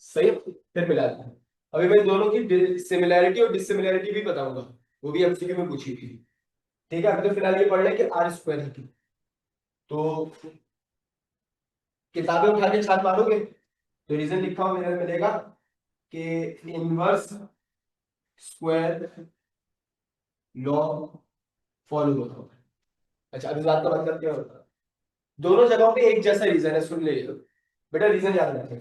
सही है? फिर मिलाते हैं। अभी मैं दोनों की सिमिलैरिटी और डिससिमिलैरिटी भी बताऊंगा, वो भी एमसीक्यू में पूछी थी। ठीक है, अभी तो फिलहाल ये पढ़ लें कि आर स्क्वायर है की। तो किताबें उठा के छान मारोगे तो रीजन लिखा हुआ मेरे मिलेगा कि इनवर्स स्क्वायर लॉ फॉलो होता है। अच्छा अब इस बात का मतलब क्या होता है, दोनों जगहों पे एक जैसा रीजन है, सुन लीजिए बेटा, रीजन याद रखें।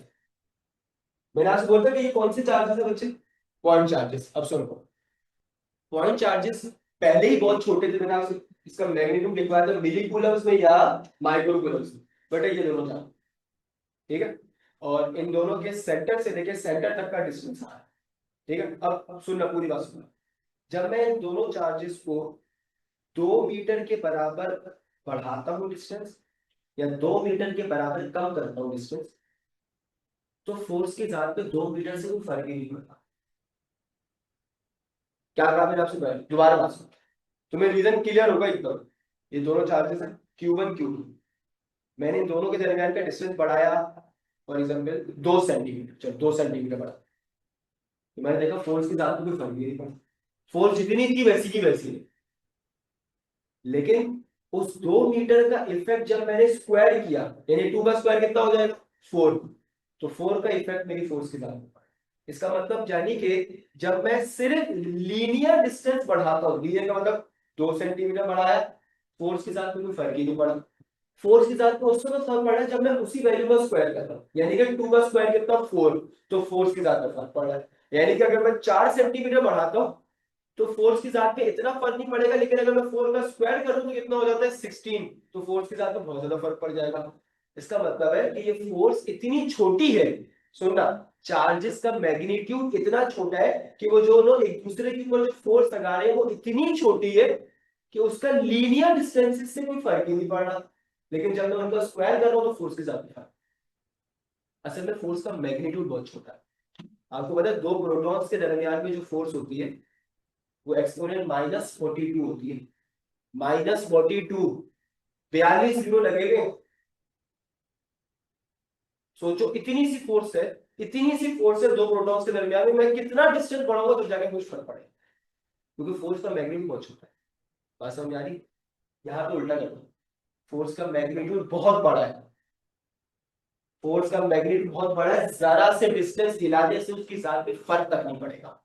मैंने आपसे बोलता कि ये कौन से चार्जेस है बच्चे, पॉइंट चार्जेस। अब सुनो, पॉइंट चार्जेस पहले ही बहुत छोटे थे, मैंने आपसे इसका मैग्नीट्यूड लिखवाया था मिली कूलम्स में या माइक्रो कूलम्स में, बेटा ये दोनों चार्ज, ठीक है। और इन दोनों के सेंटर से लेके सेंटर तक का डिस्टेंस आ है, ठीक है। अब सुनना, पूरी बात सुनना। जब मैं इन दोनों चार्जेस को 2 मीटर के बराबर बढ़ाता हूँ डिस्टेंस, या 2 मीटर के बराबर कम करता हूँ डिस्टेंस, तो फोर्स की जात पे 2 मीटर से कोई फर्क ही नहीं पड़ता। क्या कहा मैंने आपसे पहले, दोबारा बात सुनो, तुम्हें रीजन क्लियर होगा एकदम। ये दोनों चार्जेस हैं Q1 Q2, मैंने इन दोनों के दरमियान का डिस्टेंस बढ़ाया फॉर एग्जाम्पल 2 सेंटीमीटर, चलो 2 सेंटीमीटर बढ़ा, तो मैंने देखा फोर्स की जात पे कोई फर्क नहीं पड़ा, फोर्स जितनी थी वैसी की वैसी है। लेकिन उस 2 मीटर का इफेक्ट जब मैंने स्क्वायर किया, यानी 2 का स्क्वायर कितना हो जाएगा 4, तो 4 का इफेक्ट मेरी फोर्स के साथ होगा। इसका मतलब यानी कि जब मैं सिर्फ लीनियर डिस्टेंस बढ़ाता हूँ, लीनियर का मतलब 2 सेंटीमीटर बढ़ाया, फोर्स के साथ में कोई फर्क ही नहीं पड़ा। फोर्स के साथ में उस समय फर्क पड़ा जब मैं उसी वैल्यू का स्क्वायर करता हूँ, यानी कि 2 का स्क्वायर कितना 4, तो फोर्स के साथ में फर्क पड़ा है। यानी कि अगर मैं 4 सेंटीमीटर बढ़ाता हूँ तो फोर्स की जात पे इतना फर्क नहीं पड़ेगा, लेकिन अगर मैं 4 का स्क्वायर करूं तो कितना हो जाता है 16, तो फोर्स की जात पे बहुत ज्यादा फर्क पड़ जाएगा। इसका मतलब है कि ये फोर्स इतनी छोटी है, सुनना, चार्जेस का मैग्नीट्यूड इतना छोटा है कि वो जो लोग एक दूसरे के ऊपर जो फोर्स लगा रहे हैं वो इतनी छोटी है कि उसका लीनियर डिस्टेंसेस से कोई फर्क ही नहीं पड़ रहा। लेकिन जब मैं उनका स्क्वायर कर रहा हूं तो फोर्स के साथ में फर्क, असल में फोर्स का मैग्नीट्यूड बहुत छोटा है। आपको पता है दो प्रोटॉन्स के दरमियान में जो फोर्स होती है वो एक्सपोनेंट -42 होती है, -42, 42 जीरो लगेंगे। सोचो इतनी सी फोर्स है, इतनी सी फोर्स है दो प्रोटॉन्स के दरमियान में, मैं कितना डिस्टेंस बढ़ाऊंगा तो जाके कुछ फर्क पड़ेगा, क्योंकि फोर्स का मैग्नीट्यूड बहुत छोटा है। बात समझ आ रही, यहाँ पे उल्टा करना, फोर्स का मैग्नीट्यूड बहुत बड़ा है, फोर्स का मैग्नीट्यूड बहुत बड़ा है, जरा से डिस्टेंस हिलाने से उसकी साथ में फर्क तक नहीं पड़ेगा।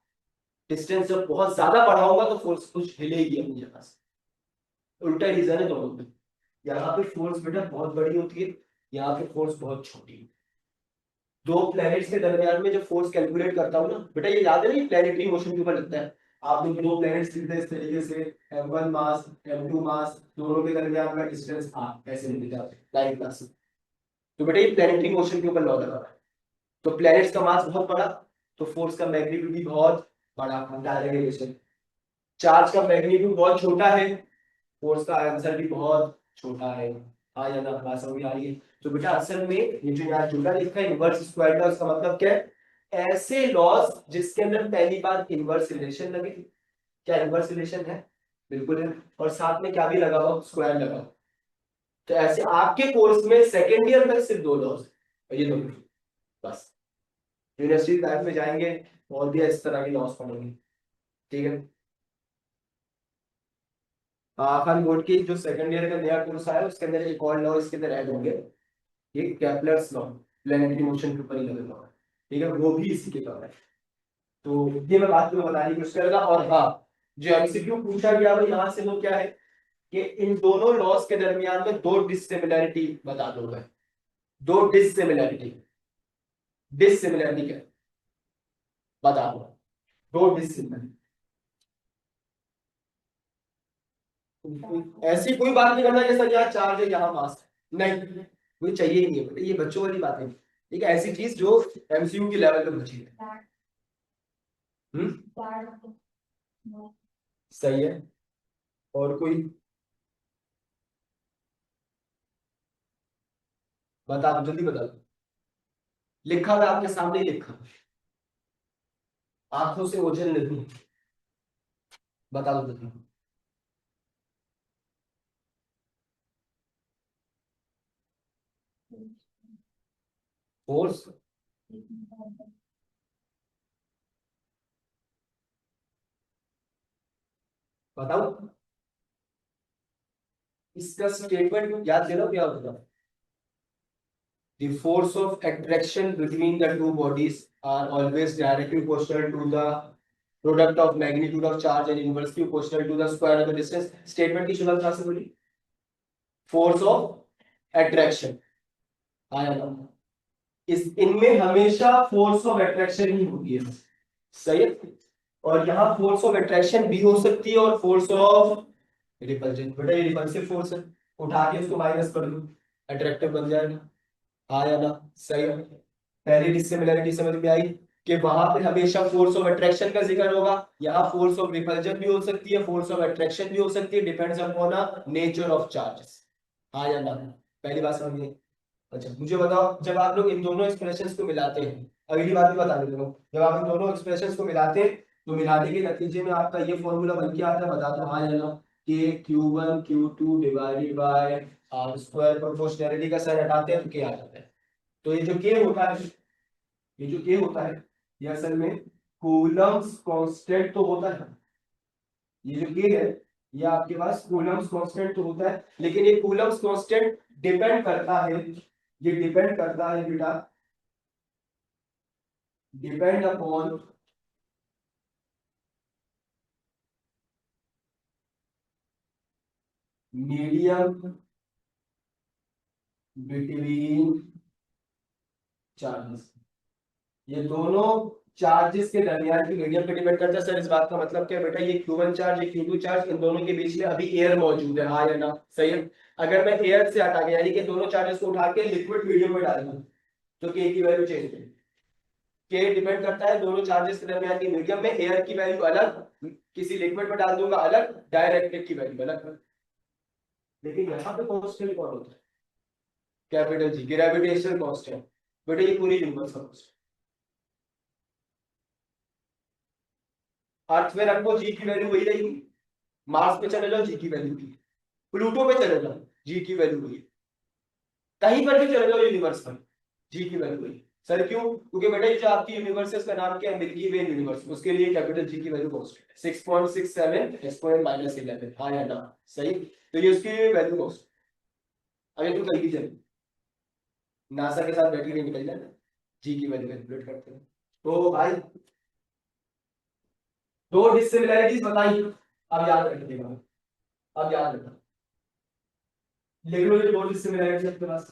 डिस्टेंस जब बहुत ज्यादा बढ़ाऊंगा तो फोर्स कुछ हिलेगी अपनी जगह से। उल्टा रीजन है दोनों में, यहाँ पे फोर्स बेटा बहुत बड़ी होती है, यहाँ पे फोर्स बहुत छोटी है। दो प्लैनेट्स के दरमियान में जो फोर्स कैलकुलेट करता हूँ ना बेटा, ये याद है ना, ये प्लैनेटरी मोशन के ऊपर लगता है। आपने दो प्लैनेट्स लिखते हैं इस तरीके से, m1 मास m2 मास, दोनों के दरमियान का डिस्टेंस r, ऐसे लिखे जाते हैं लाइन क्लास। तो बेटा ये प्लैनेटरी मोशन के ऊपर लॉ लगा हुआ है। तो प्लैनेट्स का मास बहुत बड़ा, तो फोर्स का मैग्नीट्यूड भी बहुत बड़ा, डायरेक्ट रिलेशन। चार्ज का मैग्नीट्यूड बहुत छोटा है, फोर्स का आंसर भी बहुत छोटा है। हाँ या ना, बात समझ में आ रही है। तो बेटा असल में ये जो यहाँ जुड़ा लिखा है इनवर्स स्क्वायर लॉ, इसका मतलब क्या है, ऐसे लॉस जिसके अंदर पहली बार इनवर्स रिलेशन लगे। क्या इनवर्स रिलेशन है, बिल्कुल है, और साथ में क्या भी लगा हुआ, स्क्वायर लगा हुआ। तो ऐसे आपके कोर्स में सेकेंड ईयर तक सिर्फ दो लॉस, और ये दो, बस। यूनिवर्सिटी लाइफ में जाएंगे और भी इस तरह के लॉस पढ़ेंगे, ठीक है। खान बोर्ड की जो सेकंड ईयर का नया कोर्स आया उसके अंदर एक और लॉ इसके अंदर ऐड हो गया, ये केपलर्स लॉ, प्लैनेटरी मोशन के ऊपर ही लगा हुआ है, ठीक है, वो भी इसी के कवर है। तो ये मैं बात तुम्हें बताने की कोशिश करूंगा। और हाँ, जो एमसीक्यू पूछा गया वो यहाँ से वो क्या है कि इन दोनों लॉस के दरमियान में दो डिसिमिलैरिटी बता दो मैं, दो डिसिमिलैरिटी, डिसिमिलैरिटी क्या है? बता दो, दो डिसिमिलैरिटी। ऐसी कोई बात नहीं करना कि सर यहाँ चार्ज है यहाँ मास है, नहीं, मुझे चाहिए ही नहीं है, ये बच्चों वाली बात है। ठीक है, ऐसी चीज जो एमसीयू की लेवल पे बची है। हम्म, सही है। और कोई, बता दो जल्दी बता दो, लिखा हुआ है आपके सामने ही लिखा, आंखों से ओझल नहीं, बता दो जल्दी। फोर्स, बताओ, इसका स्टेटमेंट याद करो क्या होता है। the force of attraction between the two bodies are always directly proportional to the product of magnitude of charge and inversely proportional to the square of the distance. Statement की शुरुआत कहाँ से बोली? फोर्स ऑफ एट्रैक्शन आया ना, इस इनमें हमेशा फोर्स ऑफ एट्रैक्शन ही होती है, सही है। और यहाँ फोर्स ऑफ एट्रैक्शन भी हो सकती है और फोर्स ऑफ रिपल्जन, बेटा ये रिपल्सिव फोर्स है, उठा के उसको माइनस कर दो, अट्रैक्टिव बन जाएगा, आया ना, सही है। पहली डिसिमिलरिटी समझ में आई कि वहां पे हमेशा फोर्स ऑफ अट्रैक्शन का जिक्र होगा, यहाँ फोर्स ऑफ रिपल्जन भी हो सकती है, फोर्स ऑफ अट्रैक्शन भी हो सकती है, depends upon the nature of charges, हाँ या ना, पहली बात समझिए। अच्छा मुझे बताओ, जब आप लोग इन दोनों एक्सप्रेशंस को मिलाते हैं, अगली बात भी बता देता हूँ, जब आप इन दोनों एक्सप्रेशंस को मिलाते हैं तो मिलाने के नतीजे में आपका ये फॉर्मूला बन के आता है, बता दो हाँ या ना, कि Q1 Q2 divided by R square, proportionality का साइन हटाते हैं तो क्या आ जाता है। तो ये जो के होता है, ये जो के होता है ये असल में कूलम्ब्स कांस्टेंट तो होता है, ये जो के है ये आपके पास कूलम्ब्स कांस्टेंट तो होता है, लेकिन ये कूलम्ब्स कांस्टेंट डिपेंड करता है, ये डिपेंड करता है बेटा, depend upon medium between charges, ये दोनों चार्जेस के दरमियान की मीडियम पे डिपेंड करता है। सर इस बात का मतलब क्या है बेटा, ये Q1 चार्ज ये Q2 चार्ज, इन दोनों के बीच में अभी एयर मौजूद है, हाँ या ना, सही है। अगर मैं एयर से हटा के यानी कि दोनों चार्जेस को उठा के लिक्विड मीडियम में डाल दूं तो के की वैल्यू चेंज होगी, के डिपेंड करता है दोनों चार्जेस के दरमियान की मीडियम में, एयर की वैल्यू अलग, किसी लिक्विड में डाल दूंगा अलग, डायरेक्ट की वैल्यू अलग, लेकिन यहाँ पे कांस्टेंट कौन होता है? कैपिटल जी, ग्रेविटेशनल कांस्टेंट, बेटा ये पूरी यूनिवर्स का अर्थ में रखो जी की वैल्यू वही रहेगी, मार्स पे चले जाओ जी की वैल्यू की, प्लूटो पे चले जाओ जी की वैल्यू वही, कहीं पर भी चले जाओ यूनिवर्स में जी की वैल्यू वही। सर क्यों? क्योंकि बेटा ये जो आपकी यूनिवर्स है उसका नाम क्या है? मिल्की वे यूनिवर्स, उसके लिए कैपिटल जी की वैल्यू कांस्टेंट है 6.67 एक्सपोनेंट माइनस 11, हाँ या ना, सही। तो ये उसकी वैल्यू कांस्टेंट, अगर तुम कहीं भी चले नासा के साथ बैठ के नहीं निकल जाए, जी की वैल्यू कैलकुलेट करते हैं। तो भाई दो डिसिमिलरिटीज बताई, अब याद रखिएगा, अब याद रखना, लिख लो ये दो डिसिमिलरिटीज आपके पास।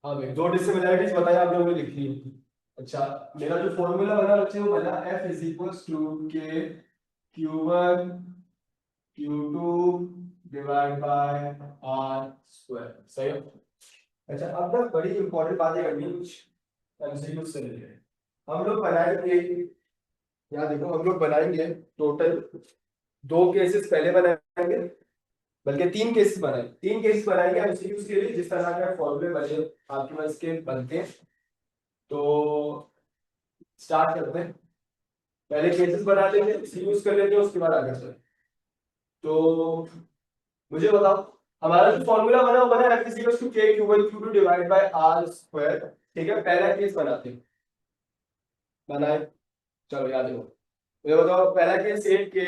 हाँ भाई, दो डिसिमिलैरिटीज बताया आप लोगों ने लिखी है। अच्छा, मेरा जो फॉर्मूला बना बच्चे वो बना F is equals to K Q one Q two divide by R square, सही है। अच्छा, अब ना बड़ी इंपॉर्टेंट बातें करनी है कुछ एमसीक्यू से रिलेटेड। हम लोग बनाएंगे, यहाँ देखो हम लोग बनाएंगे टोटल दो केसेस पहले बनाएंगे, बल्कि तीन केसेस बनाएंगे, तीन केसेस बनाएंगे एमसीक्यूज के लिए, जिस तरह के फॉर्मूले बने आपके पास के बनते हैं। तो स्टार्ट करते हैं, पहले केसेस बना लेंगे, यूज कर लेते हैं, उसके बाद आगे चलते हैं। तो मुझे बताओ, हमारा जो फॉर्मूला बना वो बना F is equal to K Q by Q two divide by R square, ठीक है। पहला केस बनाते हैं, बनाए, चलो याद रखो। मुझे बताओ पहला केस एक के,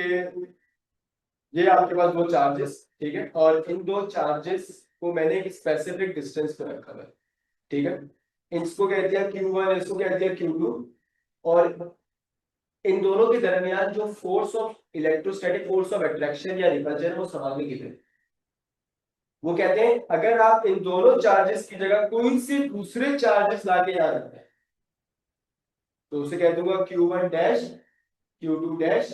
ये आपके पास दो चार्जेस, ठीक है, और इन दो चार्जेस को मैंने एक स्पेसिफिक डिस्टेंस पे रखा है, ठीक है। इसको कह दिया Q1, इसको कह दिया Q2, और इन दोनों के दरमियान जो force of electrostatic force of attraction या रिपल्जन वो सवाल में गिवन। वो कहते हैं अगर आप इन दोनों चार्जेस की जगह कोई से दूसरे चार्जेस लाके यहाँ रखते हैं, तो उसे कह दूंगा Q1 डैश Q2 डैश,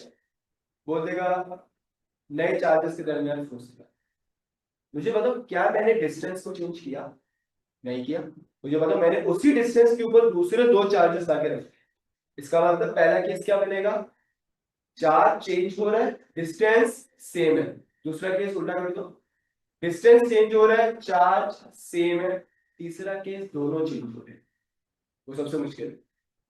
बोल देगा नए चार्जेस के दरमियान फोर्स। मुझे बताओ क्या मैंने डिस्टेंस को चेंज किया? नहीं किया। मुझे बताओ मैंने उसी डिस्टेंस के ऊपर दूसरे दो चार्जेस लाके रखे। इसका मतलब पहला केस क्या बनेगा, चार्ज चेंज हो रहा है, डिस्टेंस सेम है। दूसरा केस उल्टा कर दो, डिस्टेंस चेंज हो रहा है, चार्ज सेम है। तीसरा केस दोनों चेंज हो रहे हैं, वो सबसे मुश्किल है,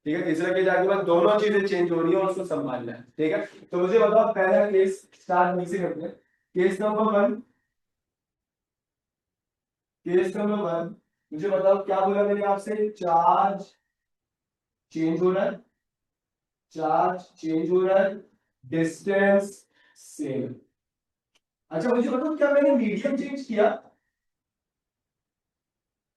ठीक है। तीसरा केस आगे बाद दोनों चीजें चेंज हो रही है और उसको संभालना है, ठीक है। तो मुझे बताओ पहला केस स्टार्ट नहीं से करते हैं। Case number one, case number one, मुझे बताओ क्या बोला मैंने आपसे, चार्ज चेंज हो रहा है, चार्ज चेंज हो रहा है, डिस्टेंस सेम। अच्छा मुझे बताओ क्या मैंने मीडियम चेंज किया?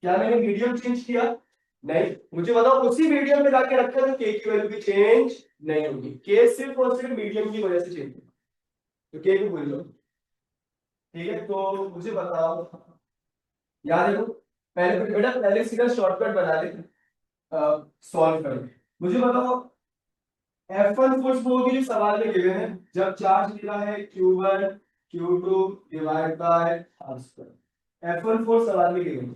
क्या मैंने मीडियम चेंज किया? नहीं। मुझे बताओ उसी मीडियम में लाके रखा तो के की वैल्यू भी चेंज नहीं होगी, के सिर्फ और सिर्फ मीडियम की वजह से चेंज होगी, तो के भी भूल लो, ठीक है। तो मुझे बताओ, याद है, पहले बेटा पहले सीधा शॉर्टकट बना ले, सॉल्व करें। मुझे बताओ F1 फोर्स वो होगी जो सवाल में गिवन है, जब चार्ज मिला है Q1 Q2 divide by R square. F1 force सवाल में गिवन है,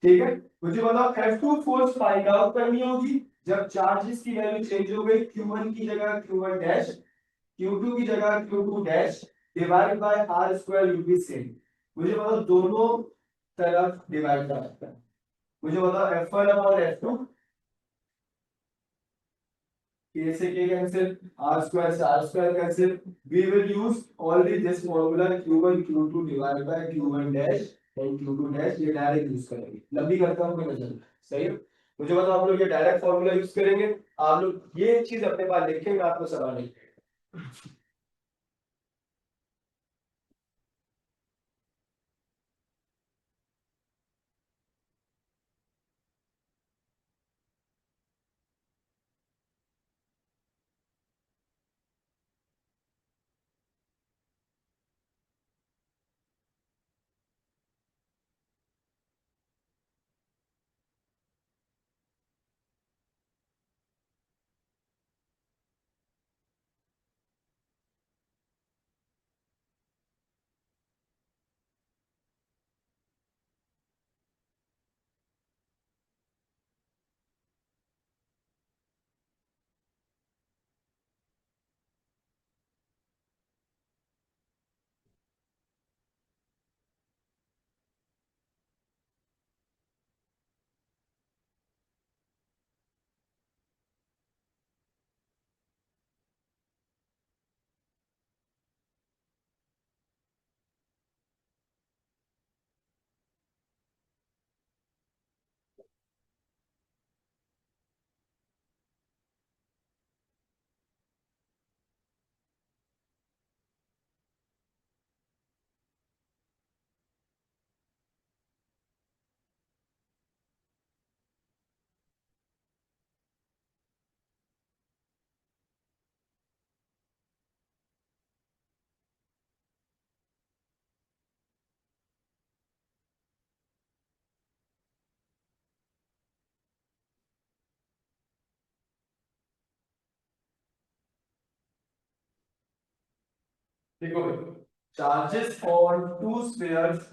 ठीक है। मुझे बताओ F2 फोर्स फाइंड आउट करनी होगी जब चार्जेस की वैल्यू चेंज हो गई, Q1 की जगह Q1 डैश, Q2 की जगह Q2 dash, divide by R square will be same. मुझे बताओ दोनों तरफ डिवाइड करना है। मुझे बताओ F1 अपॉन F2, k से k कैंसिल, r स्क्वायर से r square cancel. we will use only this formula q1 q2 divided by q1 dash and q2 dash, ये डायरेक्ट यूज करेंगे। लंबी करता हूं मैं नजर, सही है। मुझे बताओ आप लोग ये डायरेक्ट फॉर्मूला यूज करेंगे, आप लोग ये चीज अपने पास लिखेंगे, आपको सवाल नहीं। देखो charges on to spheres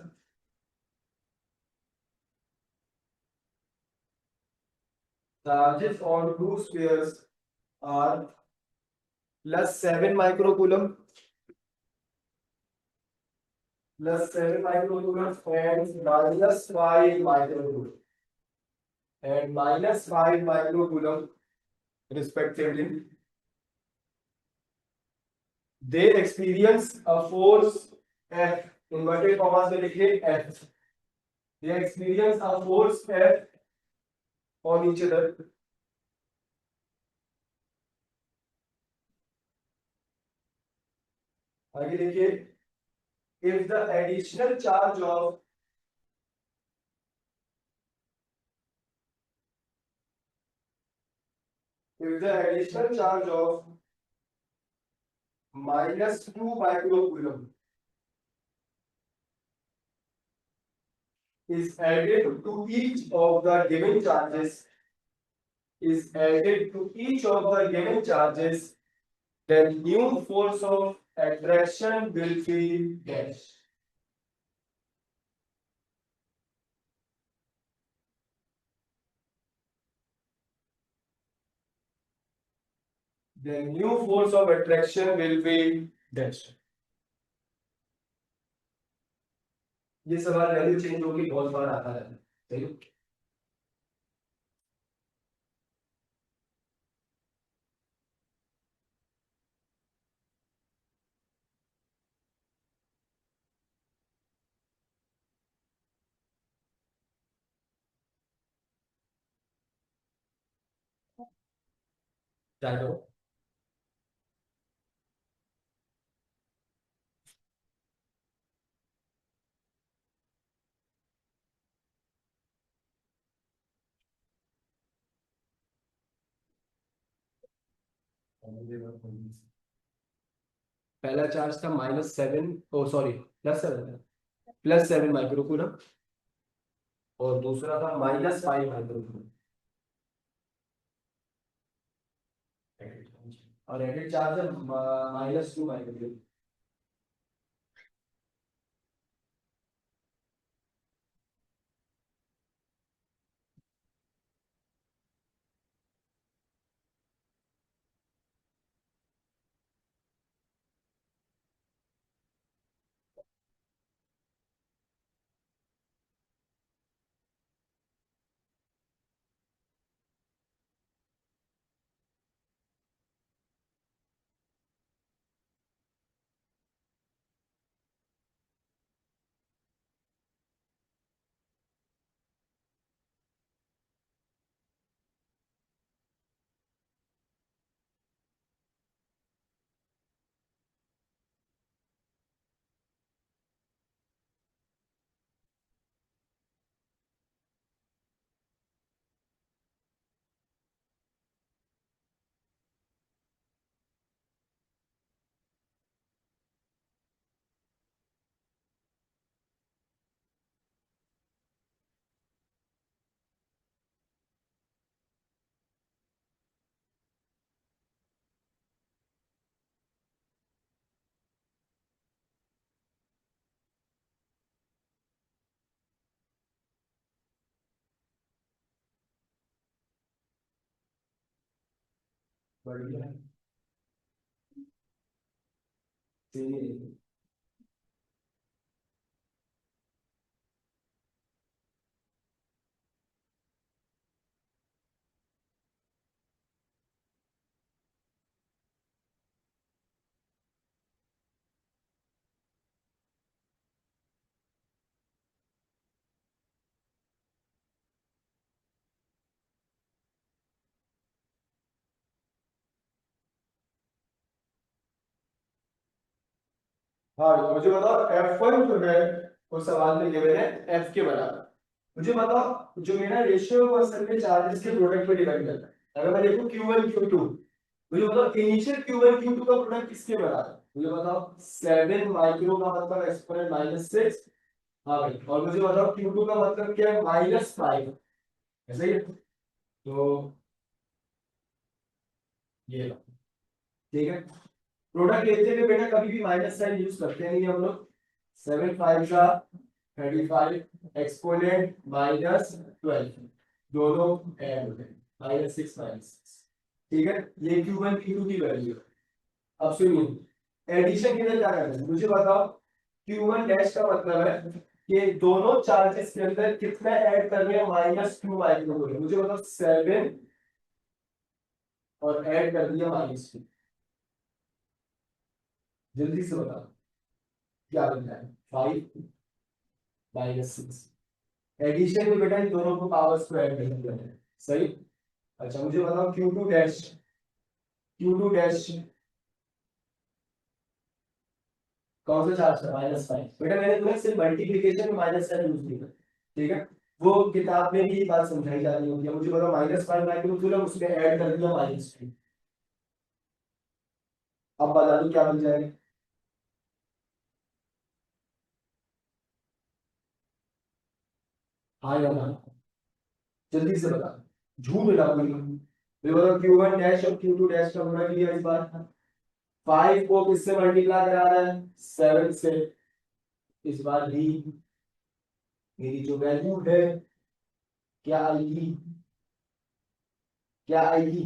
are +7 microcoulomb and -5 microcoulomb and -5 microcoulomb respectively. They experience a force F, inverted commas में लिखिए F. They experience a force F on each other. आगे देखिए, if the additional charge of -2 microcoulomb is added to each of the given charges, then new force of attraction will be dash. The new force of attraction will be dash. ये सवाल value change होगी बहुत बार आता है, सही। चलो पहला charge था -7, ओ सॉरी +7 माइक्रोकूलम और दूसरा था -5 माइक्रोकूलम और एडेड चार्ज है -2 माइक्रोकूलम। बढ़िया है। हाँ मुझे बताओ F1 जो है उस सवाल में गिवन है F के बराबर। मुझे बताओ जो मेरा रेशियो है वो असल में चार्जेस के प्रोडक्ट पे डिपेंड करता है। अगर मैं देखूं Q1 Q2, मुझे बताओ इनिशियल Q1 Q2 का प्रोडक्ट किसके बराबर है। मुझे बताओ 7 माइक्रो का मतलब एक्सपोनेंट -6। हाँ भाई, और मुझे बताओ Q2 का मतलब क्या है, -5। ऐसा ही है। तो ये लो, ठीक है। प्रोडक्ट लेते हुए बेटा कभी भी माइनस साइन यूज करते नहीं हम लोग। 7 5 का 35 एक्सपोनेंट -12 दोनों ऐड होते हैं -6 -6। ठीक है, ये Q1 Q2 की वैल्यू है। अब सुनिए एडिशन के लिए क्या करना है मुझे बताओ। Q1 डैश का मतलब है कि दोनों चार्जेस के अंदर कितना ऐड कर रहे हैं -2 माइक्रोमोल। मुझे बताओ 7 और ऐड कर दिया -2। जल्दी से बताओ क्या बनता है 5 -6। एडिशन में बेटा इन दोनों को पावर्स को ऐड कर दिया है। सही। अच्छा मुझे बताओ Q2 डैश कौन सा चार्ज है -5। बेटा मैंने तुम्हें सिर्फ मल्टीप्लिकेशन में माइनस साइन यूज किया। ठीक है, वो किताब में भी ये बात समझाई जा रही होगी। मुझे बताओ -5 माइक्रोकूलम उसमें ऐड कर दिया -2। अब बता दो क्या बन जाएगा। हाँ या ना, जल्दी से बता, झूठ ना बोलना। मुझे बताओ Q1 डैश और Q2 डैश का गुणा किया इस बार। 5 को किससे मल्टीप्लाई करा रहा है 7 से। इस बार भी मेरी जो वैल्यू है क्या आएगी, क्या आएगी,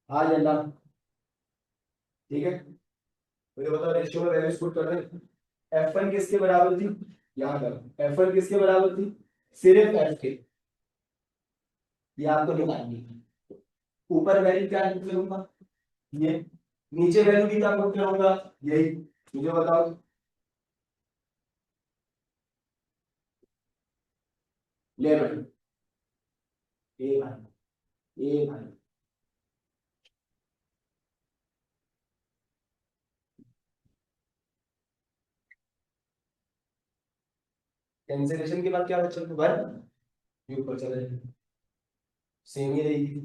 हाँ या ना। ठीक है, मुझे बताओ रेशियो में वैल्यूज पुट कर रहे हैं। F1 किसके बराबर थी, यहाँ पर F1 किसके बराबर थी, सिर्फ F के। ये आपको निकालनी है। ऊपर वैल्यू क्या पुट करूंगा, ये। नीचे वैल्यू भी क्या पुट करूंगा, यही। मुझे बताओ 11। ए भाई, ए भाई, कैंसिलेशन के बाद क्या बचा 1। ये ऊपर चला जाएगा, सेम ही रहेगी।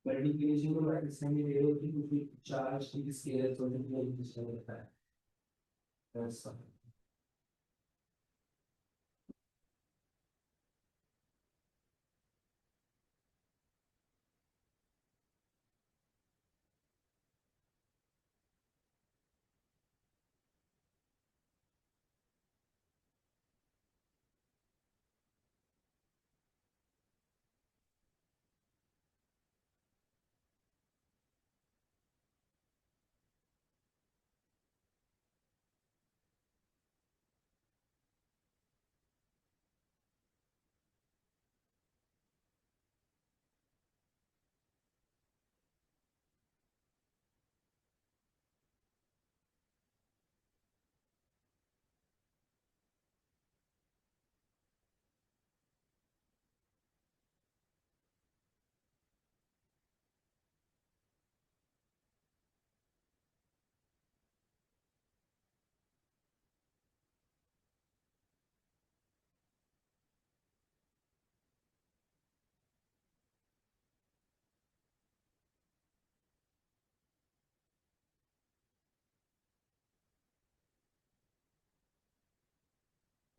मल्टीप्लिकेशन को मैं इसमें भी ले होती क्योंकि चार्ज की स्केलर तो नहीं होता है ऐसा।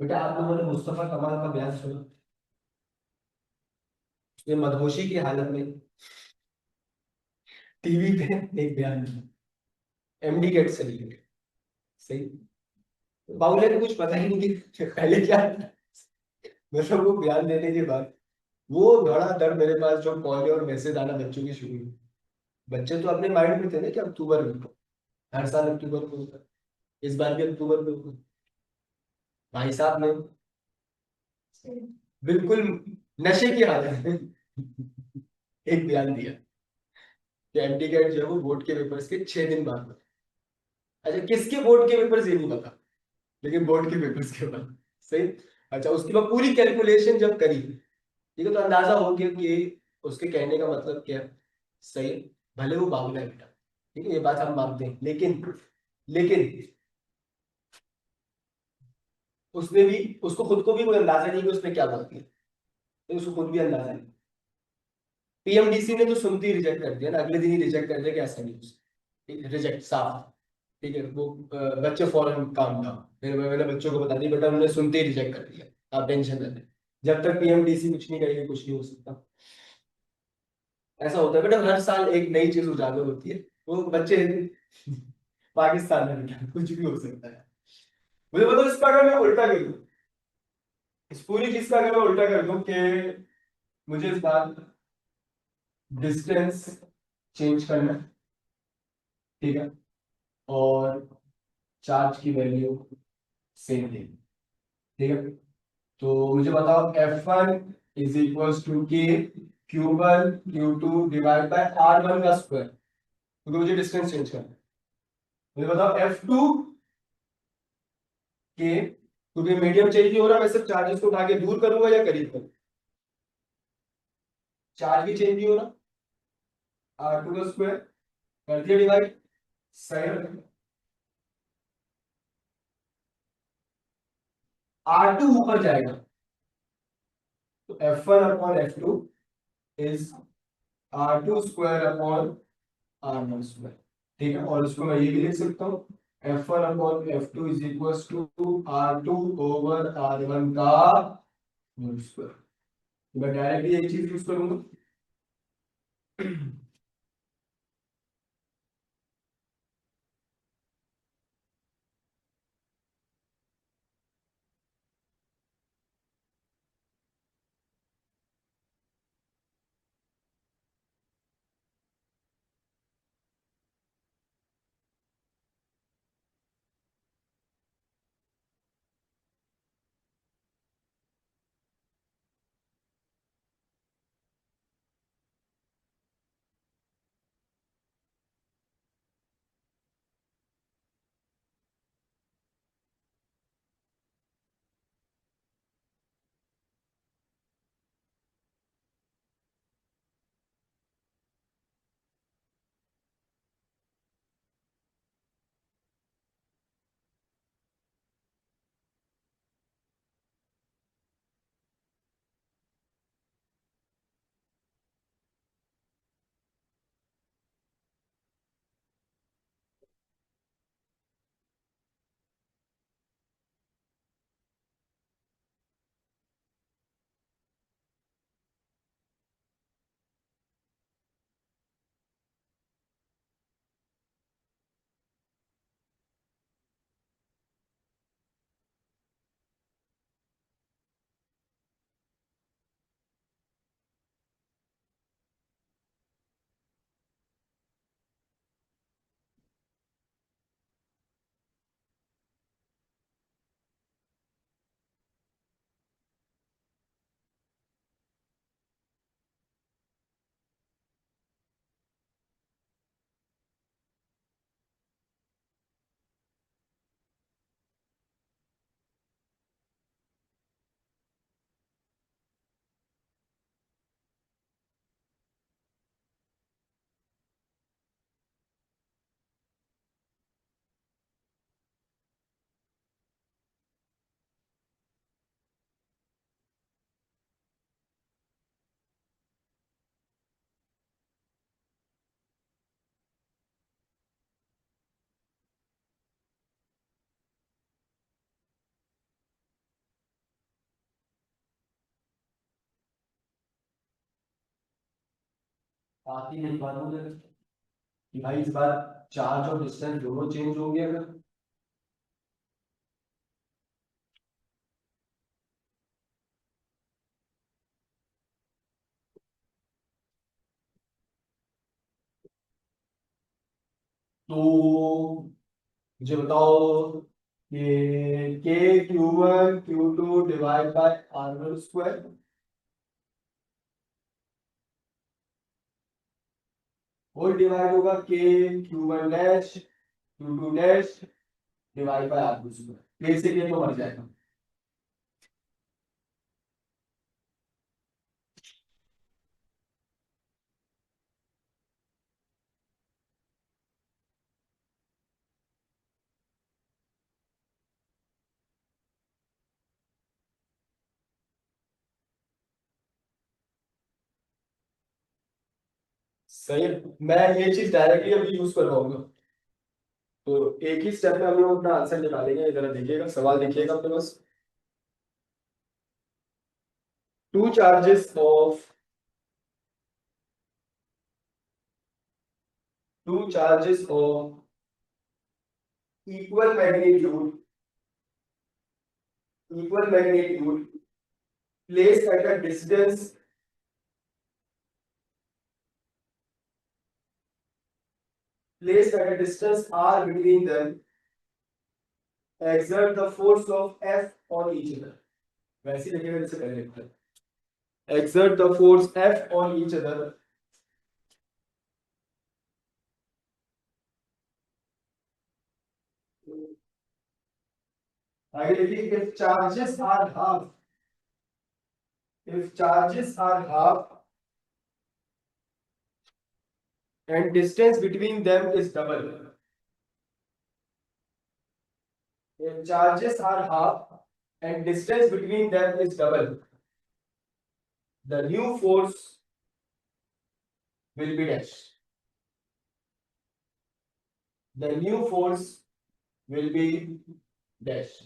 बेटा आप लोगों ने मुस्तफा कमाल का बयान सुना, उसने मदहोशी की हालत में टीवी पे एक बयान दिया एमडी गेट से रिलेटेड। सही। बाबूले को कुछ पता ही नहीं कि पहले क्या था। मतलब वो बयान देने के बाद वो धड़ाधड़ मेरे पास जो कॉल और मैसेज आना बच्चों की शुरू हुई। बच्चे तो अपने माइंड में थे ना कि अक्टूबर में, हर साल अक्टूबर में होता है, इस बार भी अक्टूबर में होगा। भाई साहब ने बिल्कुल नशे की हालत में एक बयान दिया कि एमडी कैट जो है वो बोर्ड के पेपर्स के 6 दिन बाद होता है। अच्छा किसके बोर्ड के पेपर्स ये नहीं पता, लेकिन बोर्ड के पेपर्स के बाद। सही। अच्छा उसके बाद पूरी कैलकुलेशन जब करी, ठीक है, तो अंदाजा हो गया कि उसके कहने का मतलब क्या है। सही। भले वो बाबूला है बेटा, ठीक है, ये बात हम मानते हैं, लेकिन उसने भी, उसको खुद को भी कोई अंदाजा नहीं कि उसने क्या बोल दिया। तो उसको खुद भी अंदाजा नहीं। पीएमडीसी ने तो सुनते ही रिजेक्ट कर दिया ना, अगले दिन ही रिजेक्ट कर दिया कि ऐसा नहीं, रिजेक्ट साफ। ठीक है, वो बच्चे फौरन काम था, फिर मैंने बच्चों को बता दिया, बेटा उन्होंने सुनते ही रिजेक्ट कर दिया, आप टेंशन न लें। जब तक पीएमडीसी कुछ नहीं करेगी कुछ नहीं हो सकता। ऐसा होता है बेटा, हर साल एक नई चीज उजागर होती है, वो बच्चे पाकिस्तान में क्या कुछ भी हो सकता है। मुझे बताओ इसका अगर मैं उल्टा कर दूं, इस पूरी चीज का अगर मैं उल्टा कर दूं कि मुझे इस बार डिस्टेंस चेंज करना है, ठीक है, और चार्ज की वैल्यू सेम थी, ठीक है। तो मुझे बताओ F1 इज इक्वल टू के Q1 Q2 divide bye R1 का स्क्वायर, क्योंकि मुझे डिस्टेंस चेंज करना है। मुझे बताओ F2 के, क्योंकि मीडियम चेंज नहीं हो रहा, मैं सिर्फ चार्जेस को उठा के दूर करूंगा या करीब करूंगा, चार्ज भी चेंज नहीं हो रहा, R2 का स्क्वायर कर दिया डिवाइड, सही। R2 ऊपर जाएगा, तो F1 upon F2 is R2 square upon R1 square, ठीक है। और इसको मैं ये भी लिख सकता हूँ, F1 upon F2 is equal to R2 over R1 का होल स्क्वायर। मैं डायरेक्टली एक चीज यूज करूंगा, साथ ही एक बात मुझे कि भाई इस बार चार्ज और डिस्टेंस दोनों चेंज होंगे अगर, तो मुझे बताओ कि के Q1 Q2 divide bye R1 square, और डिवाइड होगा के Q1 dash Q2 dash divide bye R2 square, के से के तो मर जाएगा। सही है, मैं ये चीज डायरेक्टली अभी यूज करवाऊंगा। तो एक ही स्टेप में हम लोग अपना आंसर निकालेंगे, जरा देखिएगा सवाल, देखिएगा अपने पास। Two charges of two charges of equal magnitude placed at a distance r between them exert the force of F on each other। वैसे लिखेगा जैसे पहले लिखा है, exert the force F on each other। आगे लिखिए if charges are half and distance between them is double। if charges are half and distance between them is double, the new force will be dash। The new force will be dash।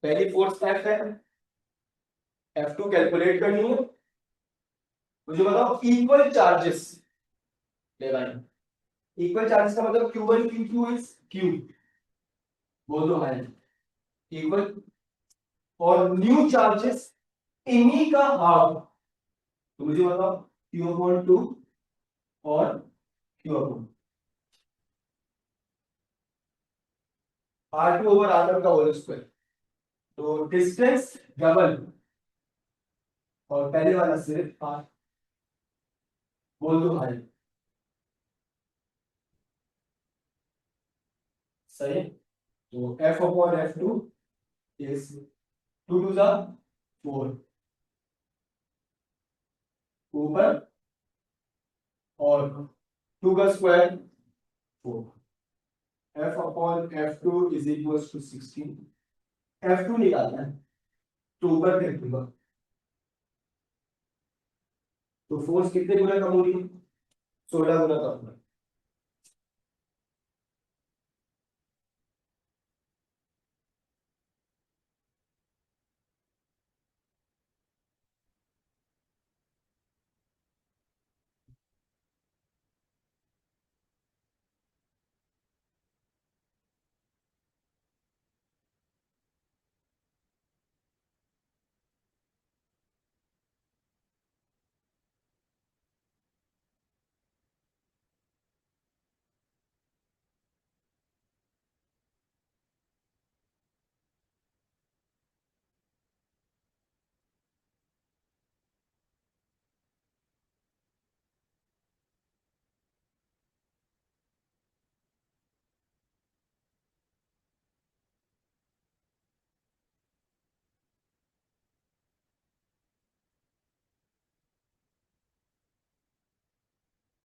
पहली force F है, F2 calculate करनी है। मुझे बताओ equal charges लगाए। Equal charges का मतलब Q1 Q2 is Q, बोल दो है इक्वल, और न्यू चार्जेस इन्हीं का हाफ। तो मुझे बताओ Q/2 और Q/2 R2/R1 का होल स्क्वायर। तो डिस्टेंस डबल और पहले वाला सिर्फ R, बोल दो भाई सही। तो F/F2 is 2 to the 4 ऊपर, और 2 का square 4। F/F2 is equals to 16। F2 निकालना है तो ऊपर फेंक दूंगा, तो फोर्स कितने गुना कम होगी, 16 गुना कम होगा।